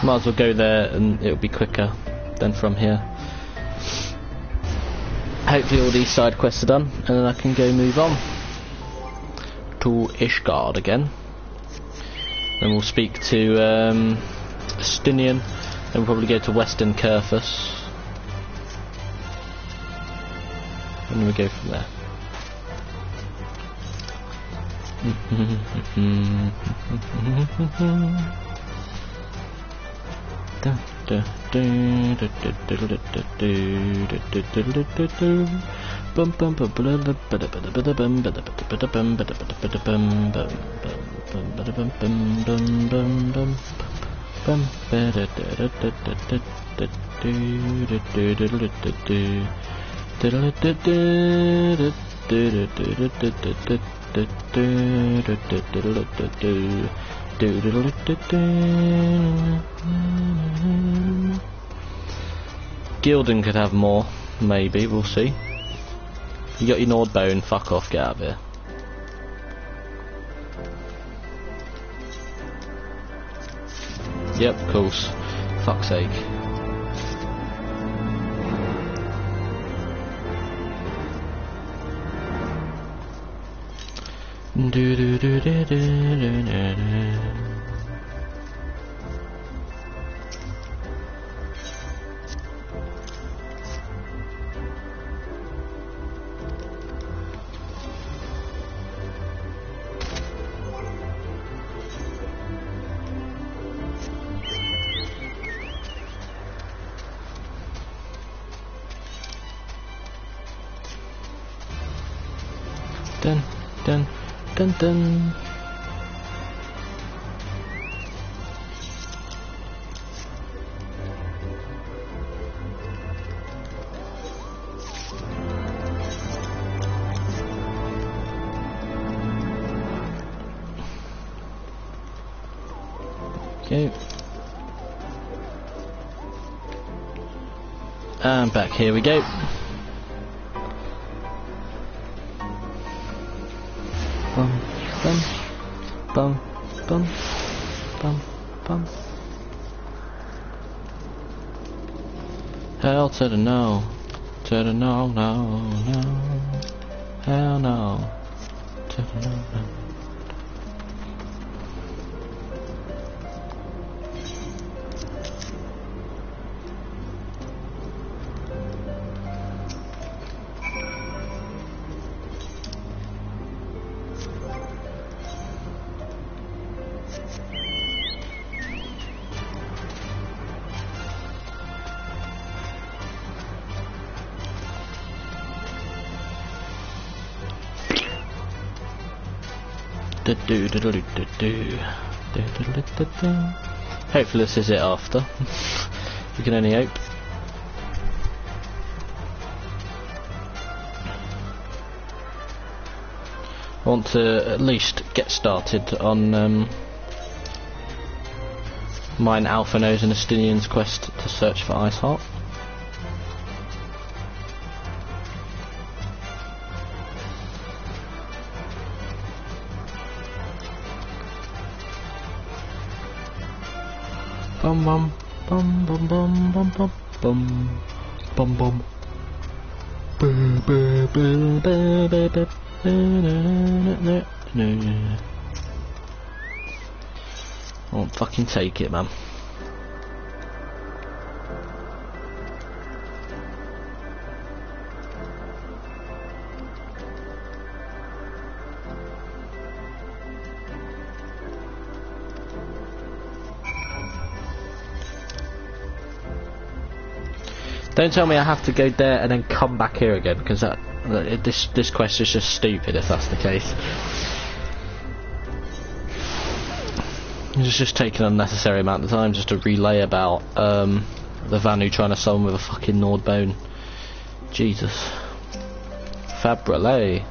Might as well go there and it'll be quicker than from here. Hopefully all these side quests are done and then I can go move on to Ishgard again. Then we'll speak to Stinian, then we'll probably go to Western Kurthus. And we go from there. Gildan could have more, maybe, we'll see. You got your Nordbone, fuck off, get out of here. Yep, of course. Fuck's sake. Dun dun dun dun. Okay. And back here we go. Bum, bum, bum, bum, bum, bum. Hell to the no. To the no, no, no. Hell no. To the no, no. Hopefully this is it after. We can only hope. I want to at least get started on mine Alphanos and Estinian's quest to search for Iceheart. Bum bum bum bum bum bum bum bum bum bum. I won't fucking take it, man. Don't tell me I have to go there and then come back here again, because this quest is just stupid if that's the case. It's just taking an unnecessary amount of time just to relay about the Vanu trying to summon with a fucking Nordbone. Jesus. Fabrele.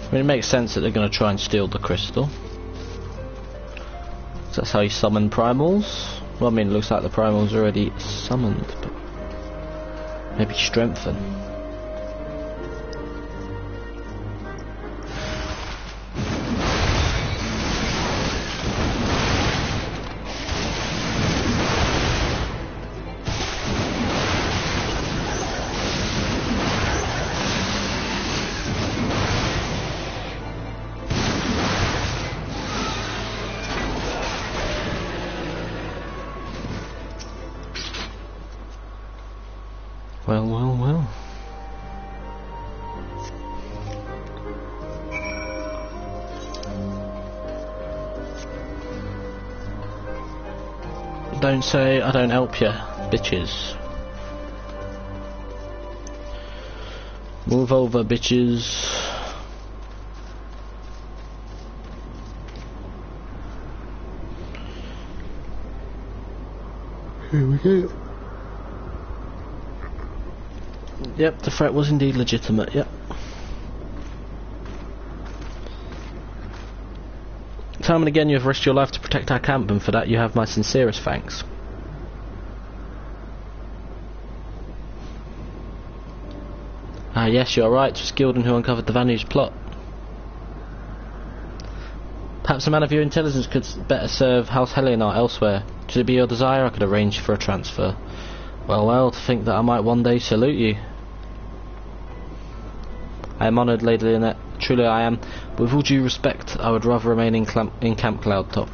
I mean, it makes sense that they're going to try and steal the crystal. So that's how you summon primals. Well, I mean, it looks like the primals are already summoned, but maybe strengthen. Well, well, well. Don't say I don't help you, bitches. Move over, bitches. Here we go. Yep, the threat was indeed legitimate, yep. Time and again you have risked your life to protect our camp, and for that you have my sincerest thanks. Ah yes, you are right, it was Gildan who uncovered the Vanu's plot. Perhaps a man of your intelligence could better serve House Helionar elsewhere. Should it be your desire, I could arrange for a transfer. Well, well, to think that I might one day salute you. I am honoured, Lady Lynette. Truly I am. But with all due respect, I would rather remain in Camp Cloudtop.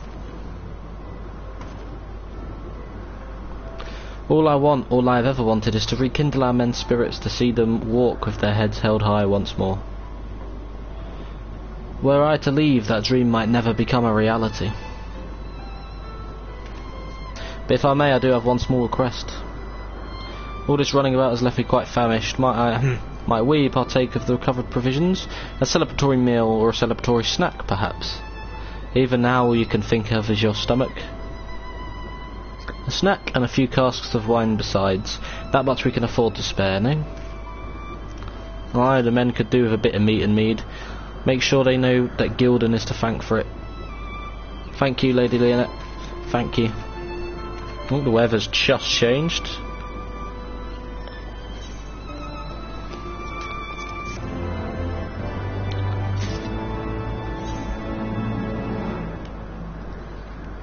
All I want, all I have ever wanted, is to rekindle our men's spirits, to see them walk with their heads held high once more. Were I to leave, that dream might never become a reality. But if I may, I do have one small request. All this running about has left me quite famished. Might we partake of the recovered provisions? A celebratory meal or a celebratory snack, perhaps? Even now all you can think of is your stomach. A snack and a few casks of wine besides. That much we can afford to spare, no? Aye, the men could do with a bit of meat and mead. Make sure they know that Gildan is to thank for it. Thank you, Lady Leonette. Thank you. Oh, the weather's just changed.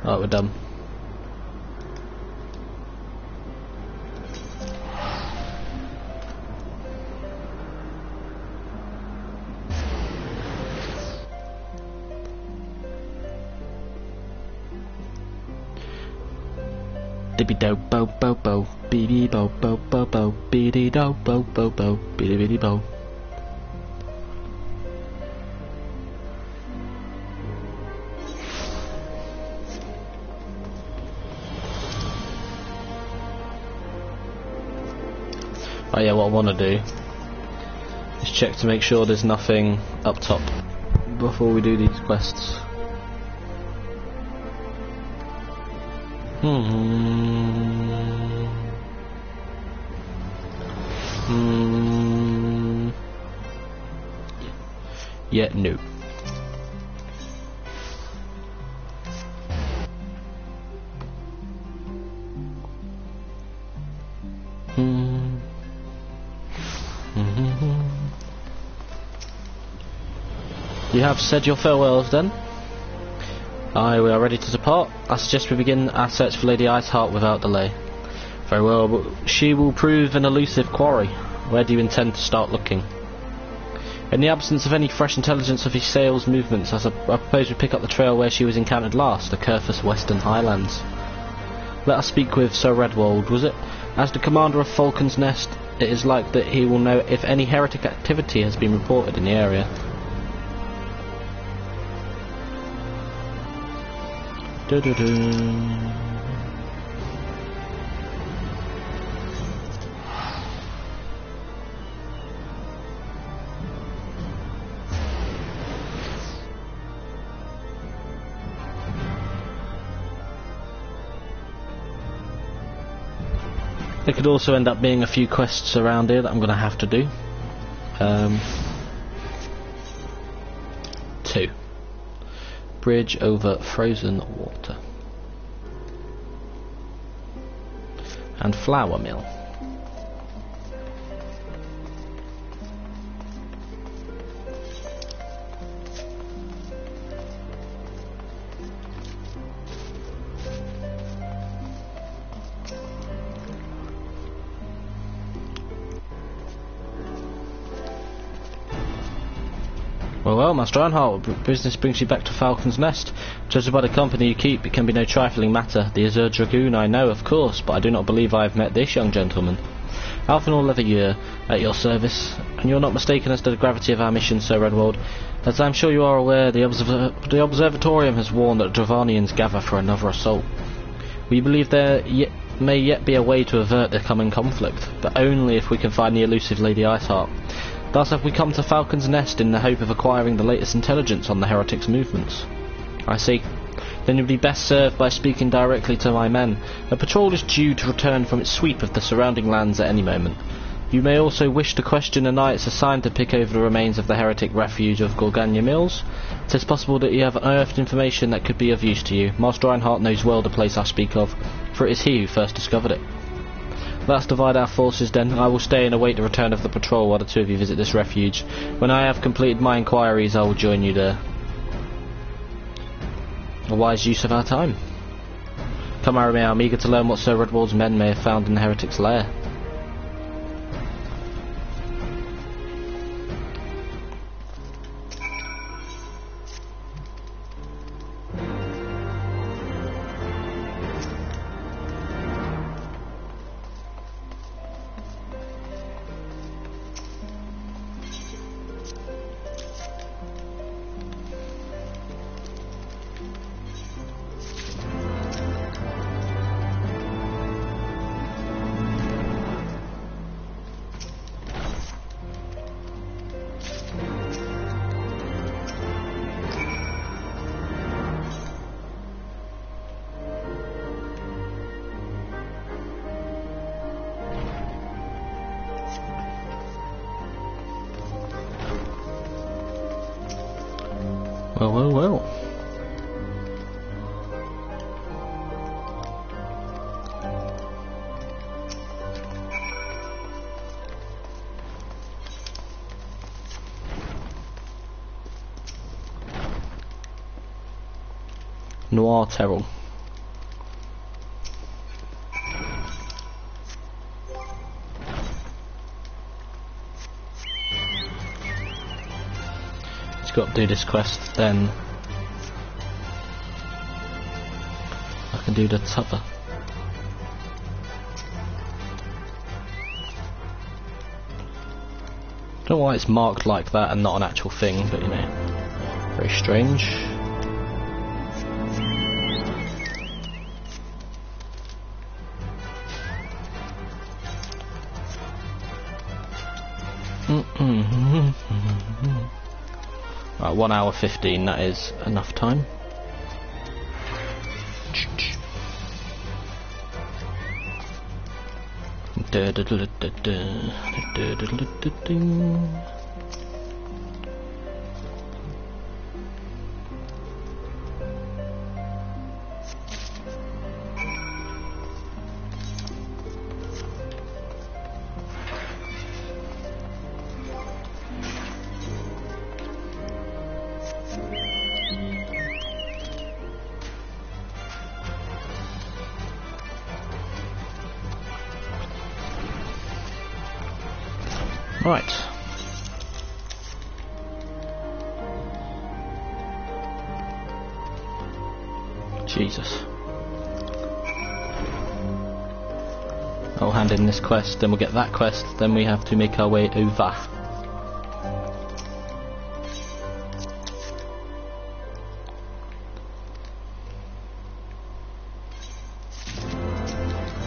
Oh, we're done. Dibby do bo bo bo, beady bo bo bo bo, beady do bo bo bo, beady beady bo. Oh yeah, what I want to do is check to make sure there's nothing up top before we do these quests. Yeah, no. You have said your farewells then? Aye, we are ready to depart. I suggest we begin our search for Lady Iceheart without delay. Very well, but she will prove an elusive quarry. Where do you intend to start looking? In the absence of any fresh intelligence of Ysaele's movements, I propose we pick up the trail where she was encountered last, the Curthus Western Highlands. Let us speak with Sir Redwold, was it? As the commander of Falcon's Nest, it is like that he will know if any heretic activity has been reported in the area. There could also end up being a few quests around here that I'm going to have to do. 2. Bridge over frozen water. And flour mill. Well, Master Ironheart, what business brings you back to Falcon's Nest? Judged by the company you keep, it can be no trifling matter. The Azure Dragoon I know, of course, but I do not believe I have met this young gentleman. Alphenor Leveilleur, at your service, and you are not mistaken as to the gravity of our mission, Sir Redwold. As I am sure you are aware, the Observatorium has warned that Dravanians gather for another assault. We believe there may yet be a way to avert the coming conflict, but only if we can find the elusive Lady Iceheart. Thus have we come to Falcon's Nest in the hope of acquiring the latest intelligence on the heretics' movements. I see. Then you'd be best served by speaking directly to my men. A patrol is due to return from its sweep of the surrounding lands at any moment. You may also wish to question the knights assigned to pick over the remains of the heretic refuge of Gorgania Mills. It is possible that you have unearthed information that could be of use to you. Master Reinhardt knows well the place I speak of, for it is he who first discovered it. Let us divide our forces then. I will stay and await the return of the patrol while the two of you visit this refuge. When I have completed my inquiries, I will join you there. A wise use of our time. Come, Aramir, I'm eager to learn what Sir Redwold's men may have found in the heretic's lair. Well, well, well. Noir Terrell. Just got to do this quest, then I can do the t'other. Don't know why it's marked like that and not an actual thing, but you know, very strange. Right, 1 hour 15, that is enough time. Right. Jesus. I'll hand in this quest, then we'll get that quest, then we have to make our way over.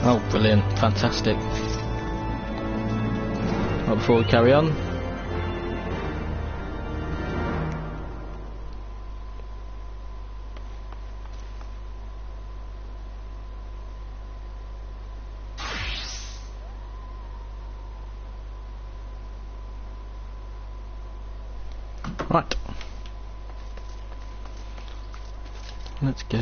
Oh, brilliant, fantastic. Right, before we carry on, right, let's go.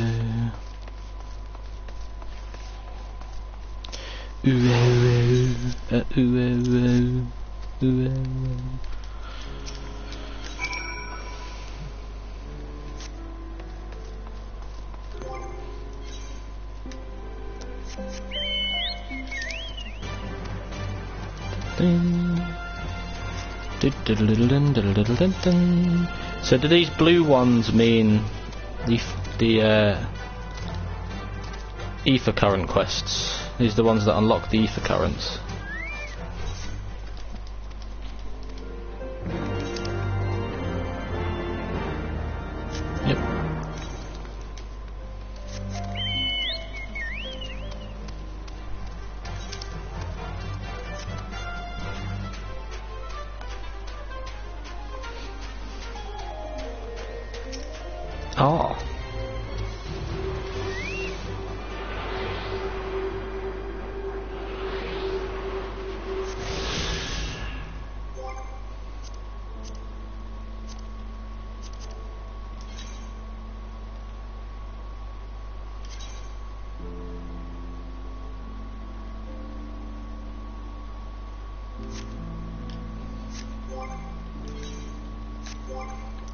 So do these blue ones mean the ether current quests? These are the ones that unlock the ether currents. Yep. Oh.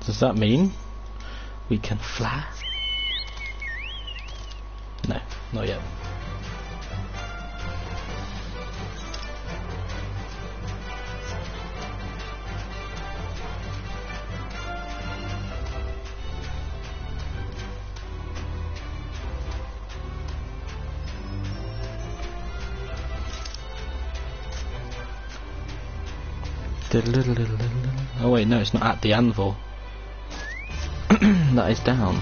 Does that mean we can fly? No, not yet. Oh wait, no, it's not at the anvil. That is down.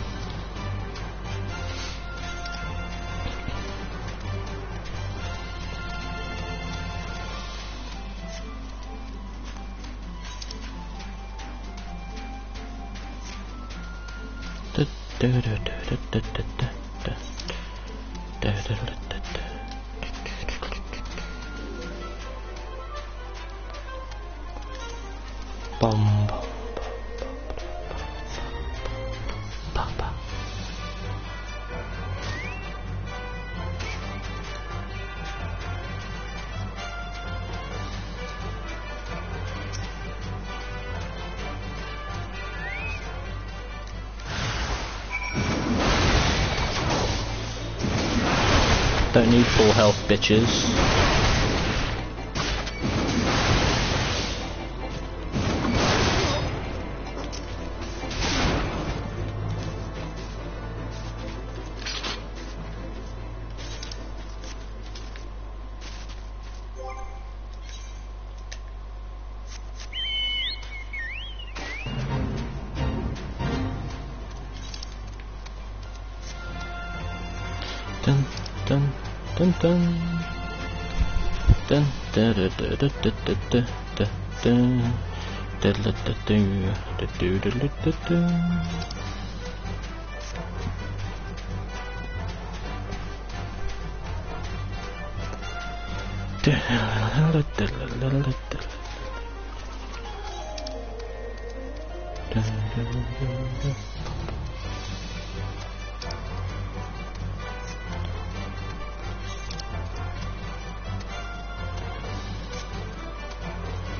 Don't need full health, bitches. Dun dun dun dun dun da da da da da da da da da da da da da.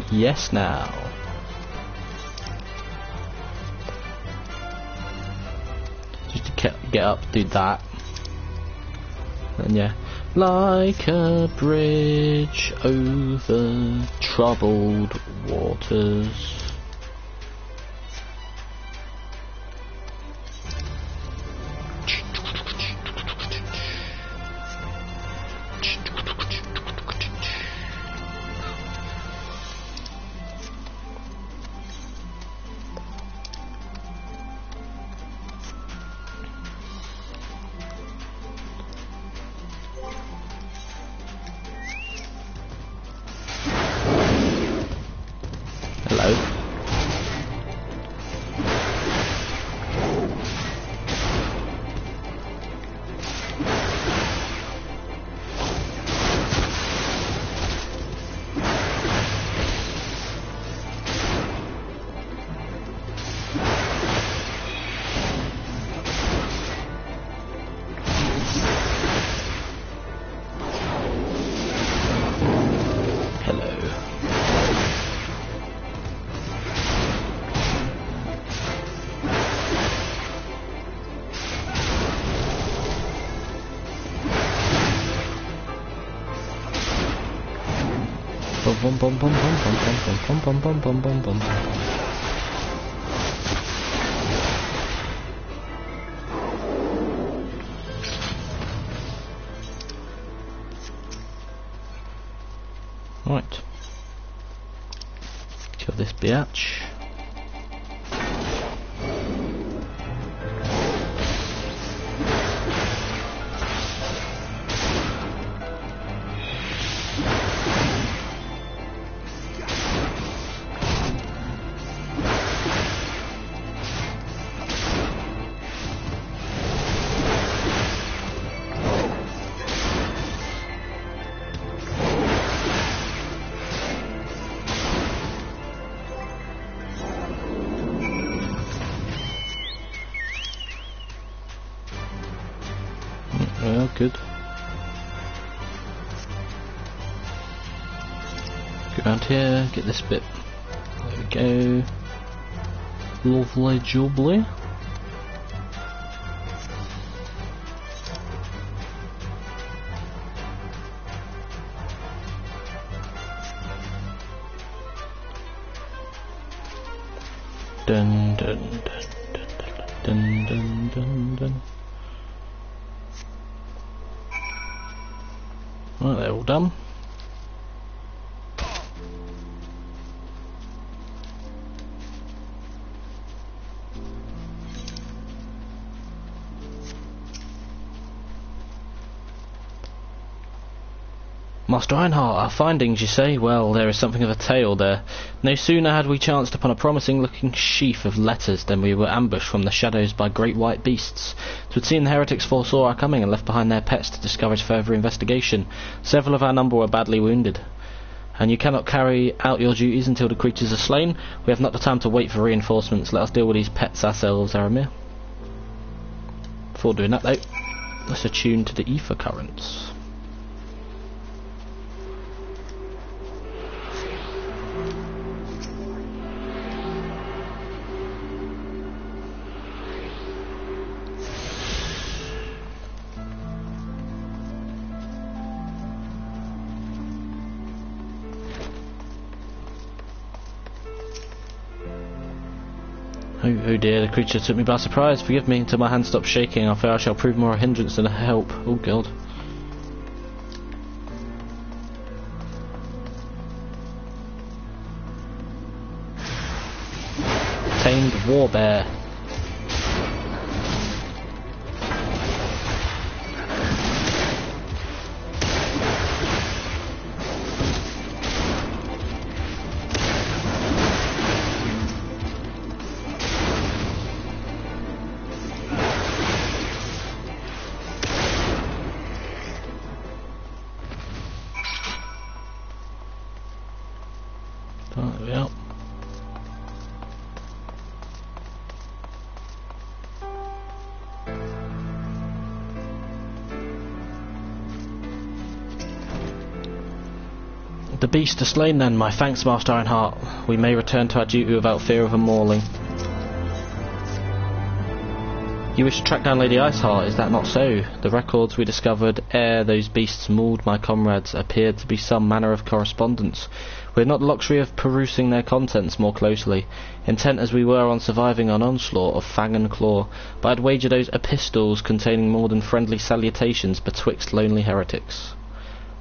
Yes, now. Just to get up, do that. And yeah. Like a bridge over troubled waters. Hello. Bum bum bum bum bum bum bum bum bum bum bum bum. Right. Kill this biatch. Well, good. Go around here, get this bit. There we go. Lovely jubbly. Dun dun dun dun dun dun dun dun. Right, they're all done. Master Einhart, our findings, you say? Well, there is something of a tale there. No sooner had we chanced upon a promising-looking sheaf of letters than we were ambushed from the shadows by great white beasts. 'Twould seem the heretics foresaw our coming and left behind their pets to discourage further investigation. Several of our number were badly wounded. And you cannot carry out your duties until the creatures are slain? We have not the time to wait for reinforcements. Let us deal with these pets ourselves, Aramir. Before doing that, though, let's attune to the ether currents. Oh dear, the creature took me by surprise. Forgive me. Until my hand stops shaking, I fear I shall prove more a hindrance than a help. Oh god. Tamed warbear. There we are. The beast is slain then, my thanks, Master Ironheart. We may return to our duty without fear of a mauling. You wish to track down Lady Iceheart, is that not so? The records we discovered ere those beasts mauled my comrades appeared to be some manner of correspondence. We had not the luxury of perusing their contents more closely, intent as we were on surviving an onslaught of fang and claw, but I'd wager those epistles containing more than friendly salutations betwixt lonely heretics.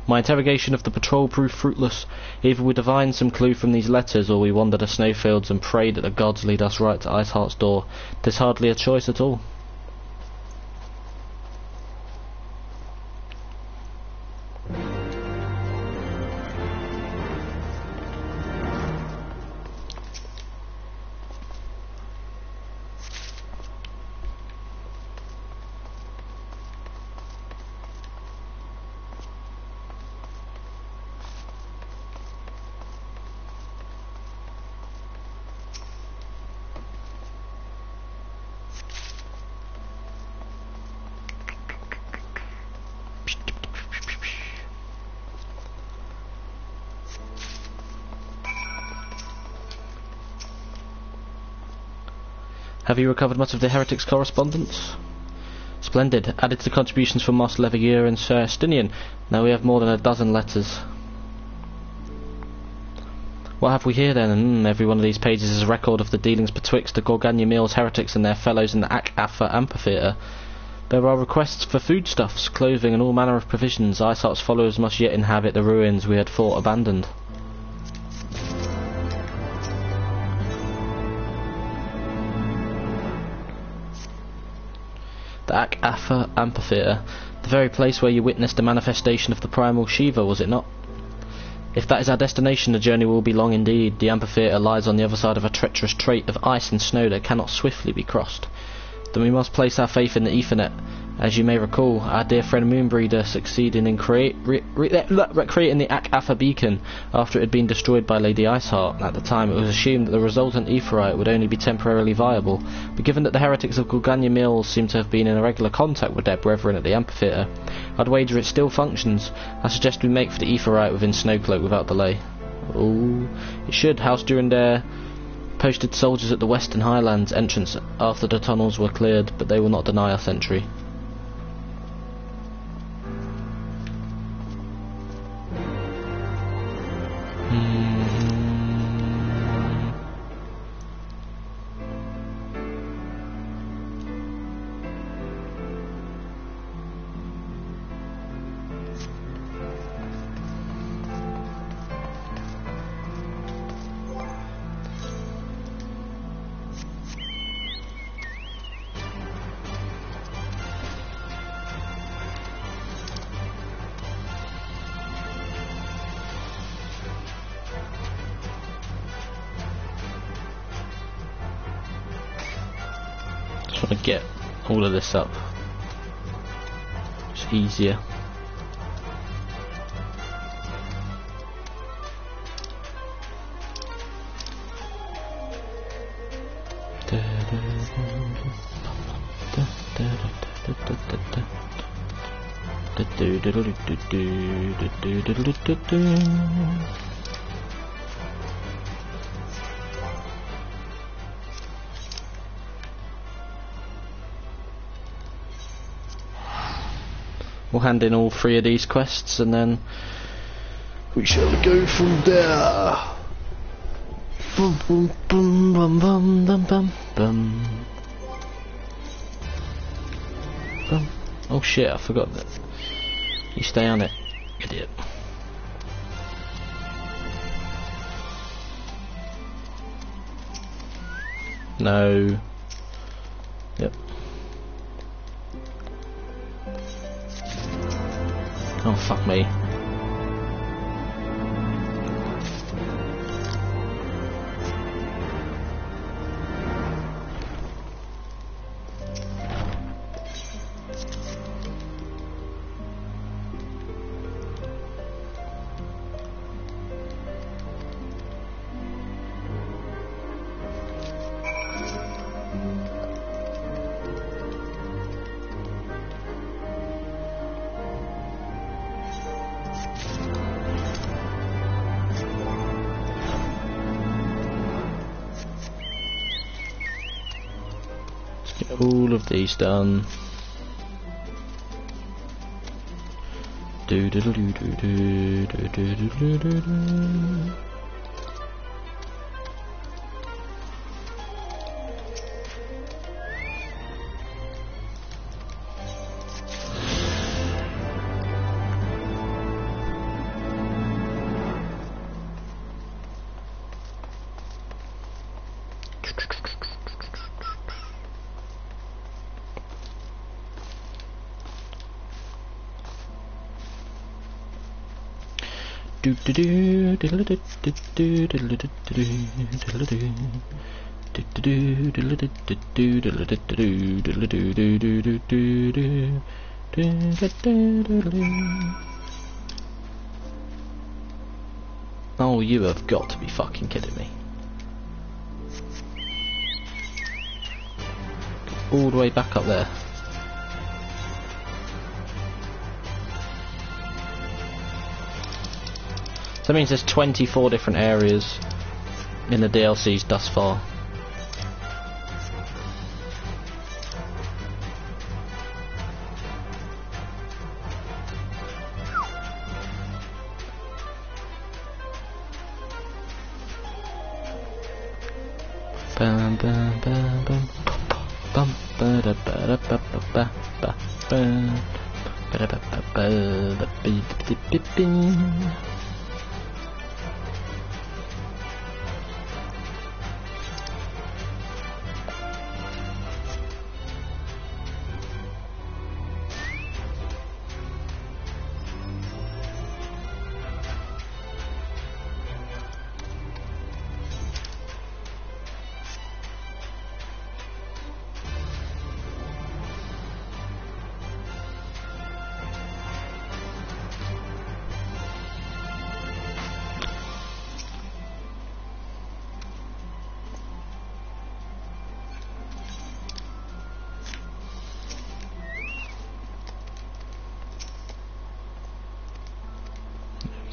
My interrogation of the patrol proved fruitless. Either we divined some clue from these letters, or we wandered the snowfields and prayed that the gods lead us right to Iceheart's door. 'Tis hardly a choice at all. Have you recovered much of the heretics' correspondence? Splendid. Added to the contributions from Master Levegueur and Sir Estinian. Now we have more than a dozen letters. What have we here then? Every one of these pages is a record of the dealings betwixt the Gorganya Mills heretics and their fellows in the Ak-Afa amphitheatre. There are requests for foodstuffs, clothing, and all manner of provisions. Iceheart's followers must yet inhabit the ruins we had thought abandoned. The Ak-Afa amphitheatre, the very place where you witnessed the manifestation of the primal Shiva, was it not? If that is our destination, the journey will be long indeed. The amphitheatre lies on the other side of a treacherous strait of ice and snow that cannot swiftly be crossed. Then we must place our faith in the Ethernet. As you may recall, our dear friend Moonbreeder succeeded in creating the Ak-Afa beacon after it had been destroyed by Lady Iceheart. At the time, it was assumed that the resultant aetherite would only be temporarily viable, but given that the heretics of Gorganya Mills seem to have been in regular contact with their brethren at the amphitheatre, I'd wager it still functions. I suggest we make for the aetherite within Snowcloak without delay. Ooh, it should house during their posted soldiers at the Western Highlands entrance after the tunnels were cleared, but they will not deny us entry. Just want to get all of this up. It's easier. We'll hand in all 3 of these quests and then we shall go from there. Bum, bum, bum, bum, bum, bum, bum. Bum. Bum. Oh shit, I forgot that. You stay on it, idiot. No. Yep. Oh fuck me. All of these done. Do do do do do do do do do do. Oh, you have got to be fucking kidding me. All the way back up there. So that means there's 24 different areas in the DLCs thus far. Bum bum bum bum bum ba da ba da ba ba ba ba ba da ba ba ba da bi bi bi bi.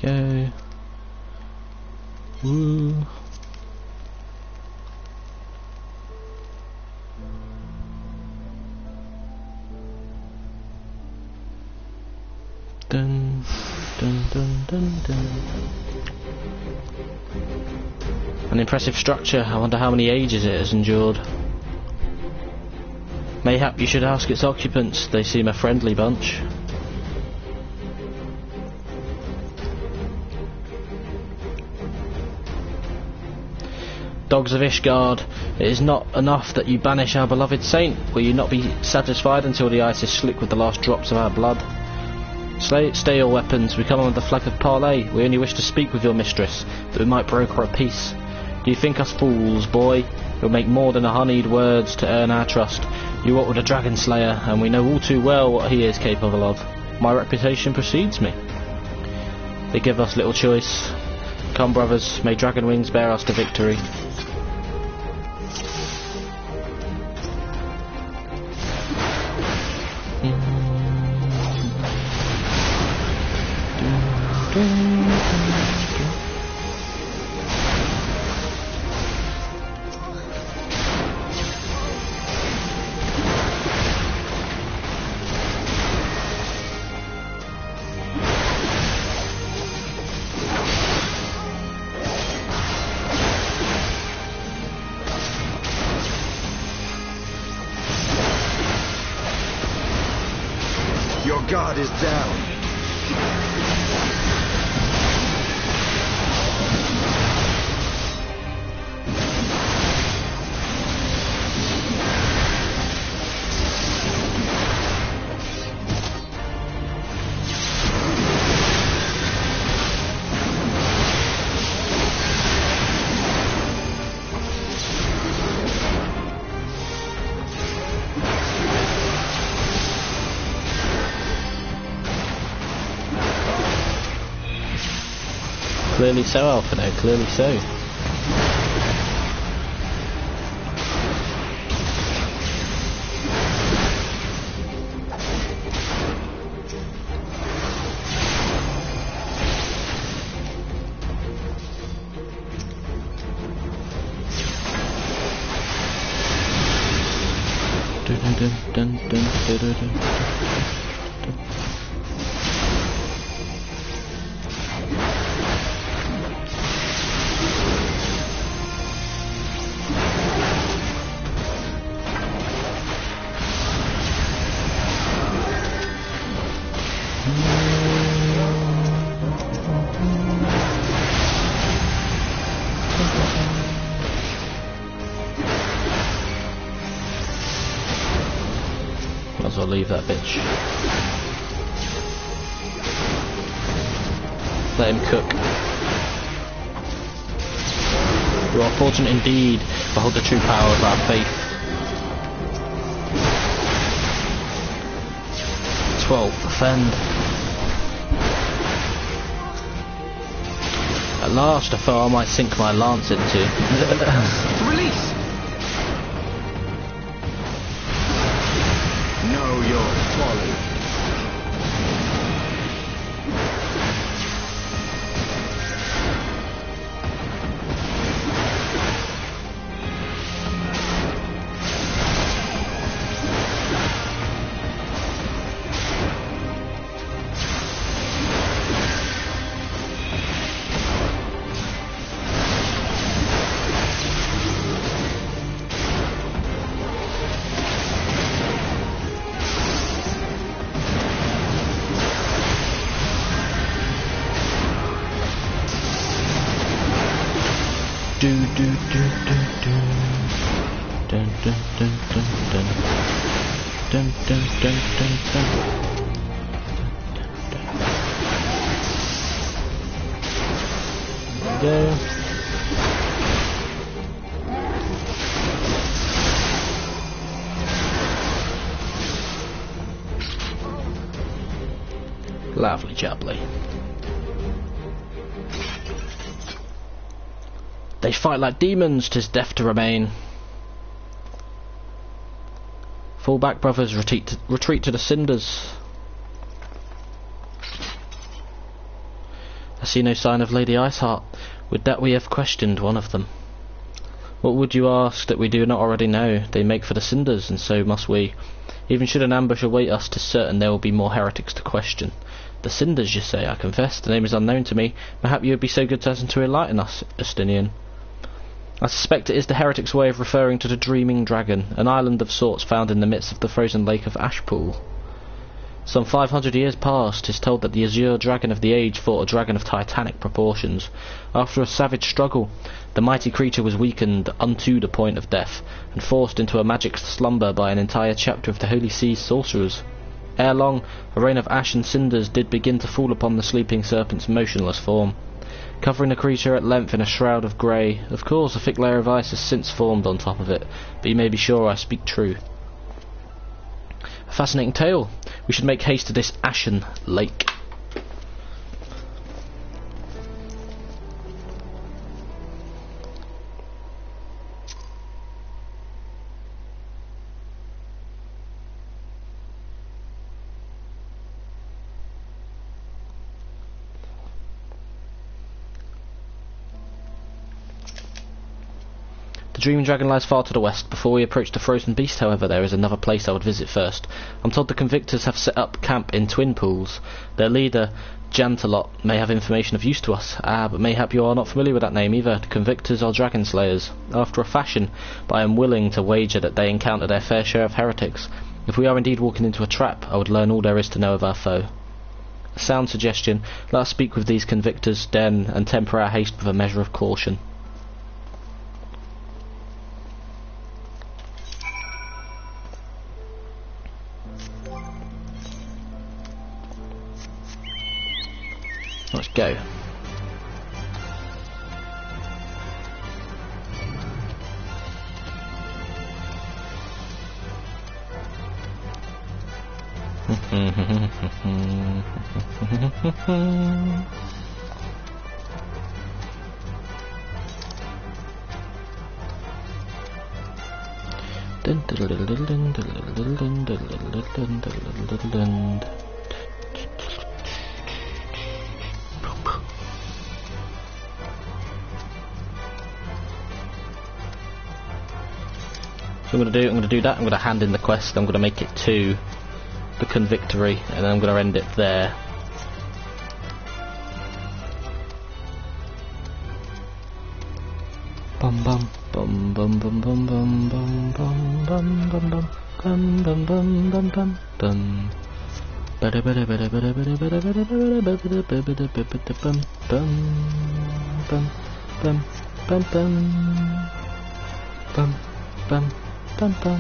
Okay. Woo. Dun dun dun dun dun. An impressive structure. I wonder how many ages it has endured. Mayhap you should ask its occupants. They seem a friendly bunch. Dogs of Ishgard, it is not enough that you banish our beloved saint. Will you not be satisfied until the ice is slick with the last drops of our blood? Stay your weapons. We come on with the flag of parley. We only wish to speak with your mistress, that we might broker a peace. Do you think us fools, boy? We'll make more than 100 words to earn our trust. You walk with a dragon slayer, and we know all too well what he is capable of. My reputation precedes me. They give us little choice. Come, brothers, may dragon wings bear us to victory. guard is down. Clearly so, Alphino, clearly so. Might as well leave that bitch. Let him cook. You are fortunate indeed. Behold the true power of our faith. 12. Defend. At last a foe I might sink my lance into. Release! Know your folly. Go. Lovely jubbly. They fight like demons, 'tis death to remain. Fall back, brothers, retreat to the cinders. I see no sign of Lady Iceheart. Would that we have questioned one of them. What would you ask that we do not already know? They make for the cinders, and so must we. Even should an ambush await us, 'tis certain there will be more heretics to question. The cinders, you say? I confess, the name is unknown to me. Mayhap you would be so good as to enlighten us, Justinian. I suspect it is the heretics' way of referring to the Dreaming Dragon, an island of sorts found in the midst of the frozen lake of Ashpool. Some 500 years past, 'tis told that the azure dragon of the age fought a dragon of titanic proportions. After a savage struggle, the mighty creature was weakened unto the point of death, and forced into a magic slumber by an entire chapter of the Holy Sea's sorcerers. Ere long, a rain of ash and cinders did begin to fall upon the sleeping serpent's motionless form, covering the creature at length in a shroud of grey. Of course, a thick layer of ice has since formed on top of it, but you may be sure I speak true. A fascinating tale. We should make haste to this ashen lake. The Dreaming Dragon lies far to the west. Before we approach the Frozen Beast, however, there is another place I would visit first. I'm told the Convictors have set up camp in Twin Pools. Their leader, Jantalot, may have information of use to us. Ah, but mayhap you are not familiar with that name either. The Convictors are dragon slayers, after a fashion, but I am willing to wager that they encounter their fair share of heretics. If we are indeed walking into a trap, I would learn all there is to know of our foe. A sound suggestion. Let us speak with these convictors, then, and temper our haste with a measure of caution. Let's go. So I'm going to do that. I'm going to hand in the quest. I'm going to make it to the convictory, and then I'm going to end it there. Bum bum bum bum bum bum bum bum bum bum bum bum bum bum bum bum bum. Bum bum bum bum bum bum bum.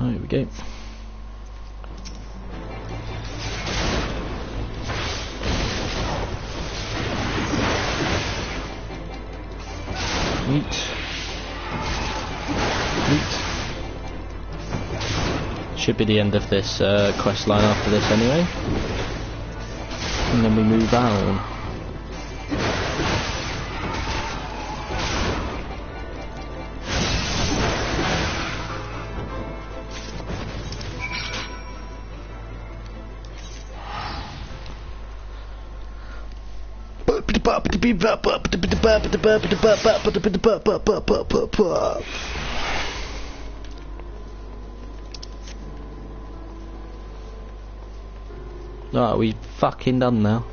There we go. Should be the end of this quest line after this anyway. And then we move on. Oh, we fucking done now.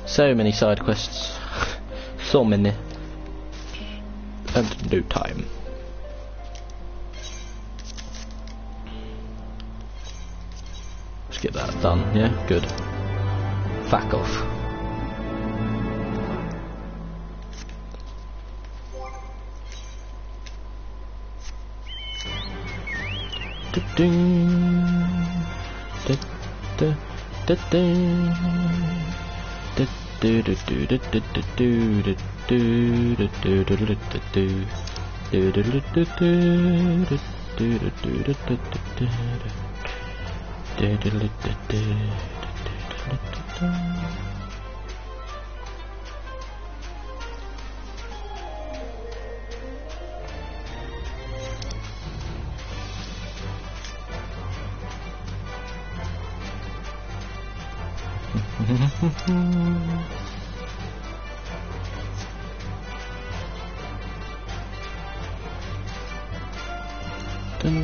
So many side quests. So many. And no time. Let's get that done, yeah? Good. Fuck off.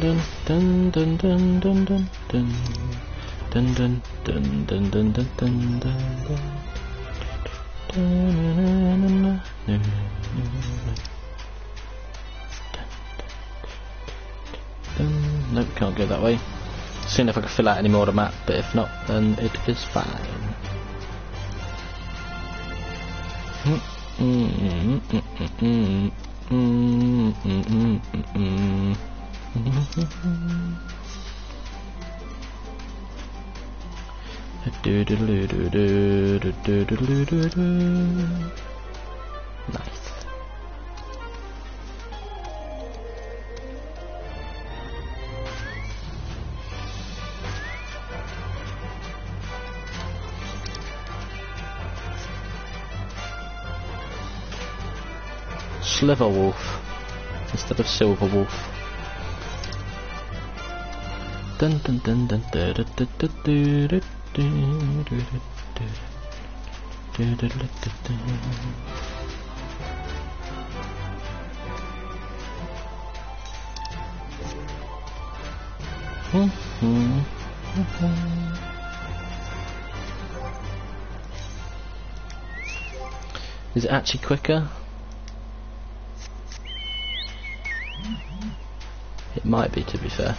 dun dun dun dun dun dun dun dun dun dun dun dun dun dun. Nope, can't go that way. Seeing if I can fill out any more of the map, but if not, then it is fine. Nice. Sliver Wolf instead of Silver Wolf. Dun dun dun dun dun dun dun dun dun. Is it actually quicker? It might be, to be fair.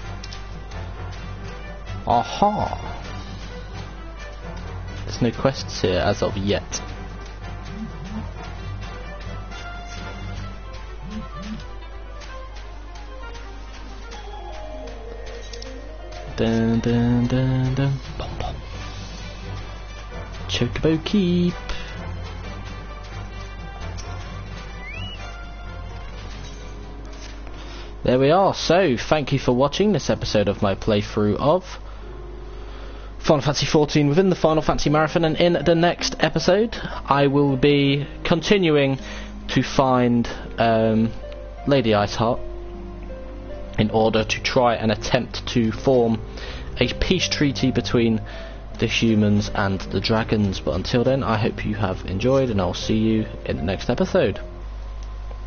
Aha! There's no quests here as of yet. Dun dun dun dun. Bom, bom. Chocobo Keep. There we are. So, thank you for watching this episode of my playthrough of Final Fantasy XIV within the Final Fantasy Marathon, and in the next episode I will be continuing to find Lady Iceheart in order to try and attempt to form a peace treaty between the humans and the dragons. But until then, I hope you have enjoyed, and I'll see you in the next episode.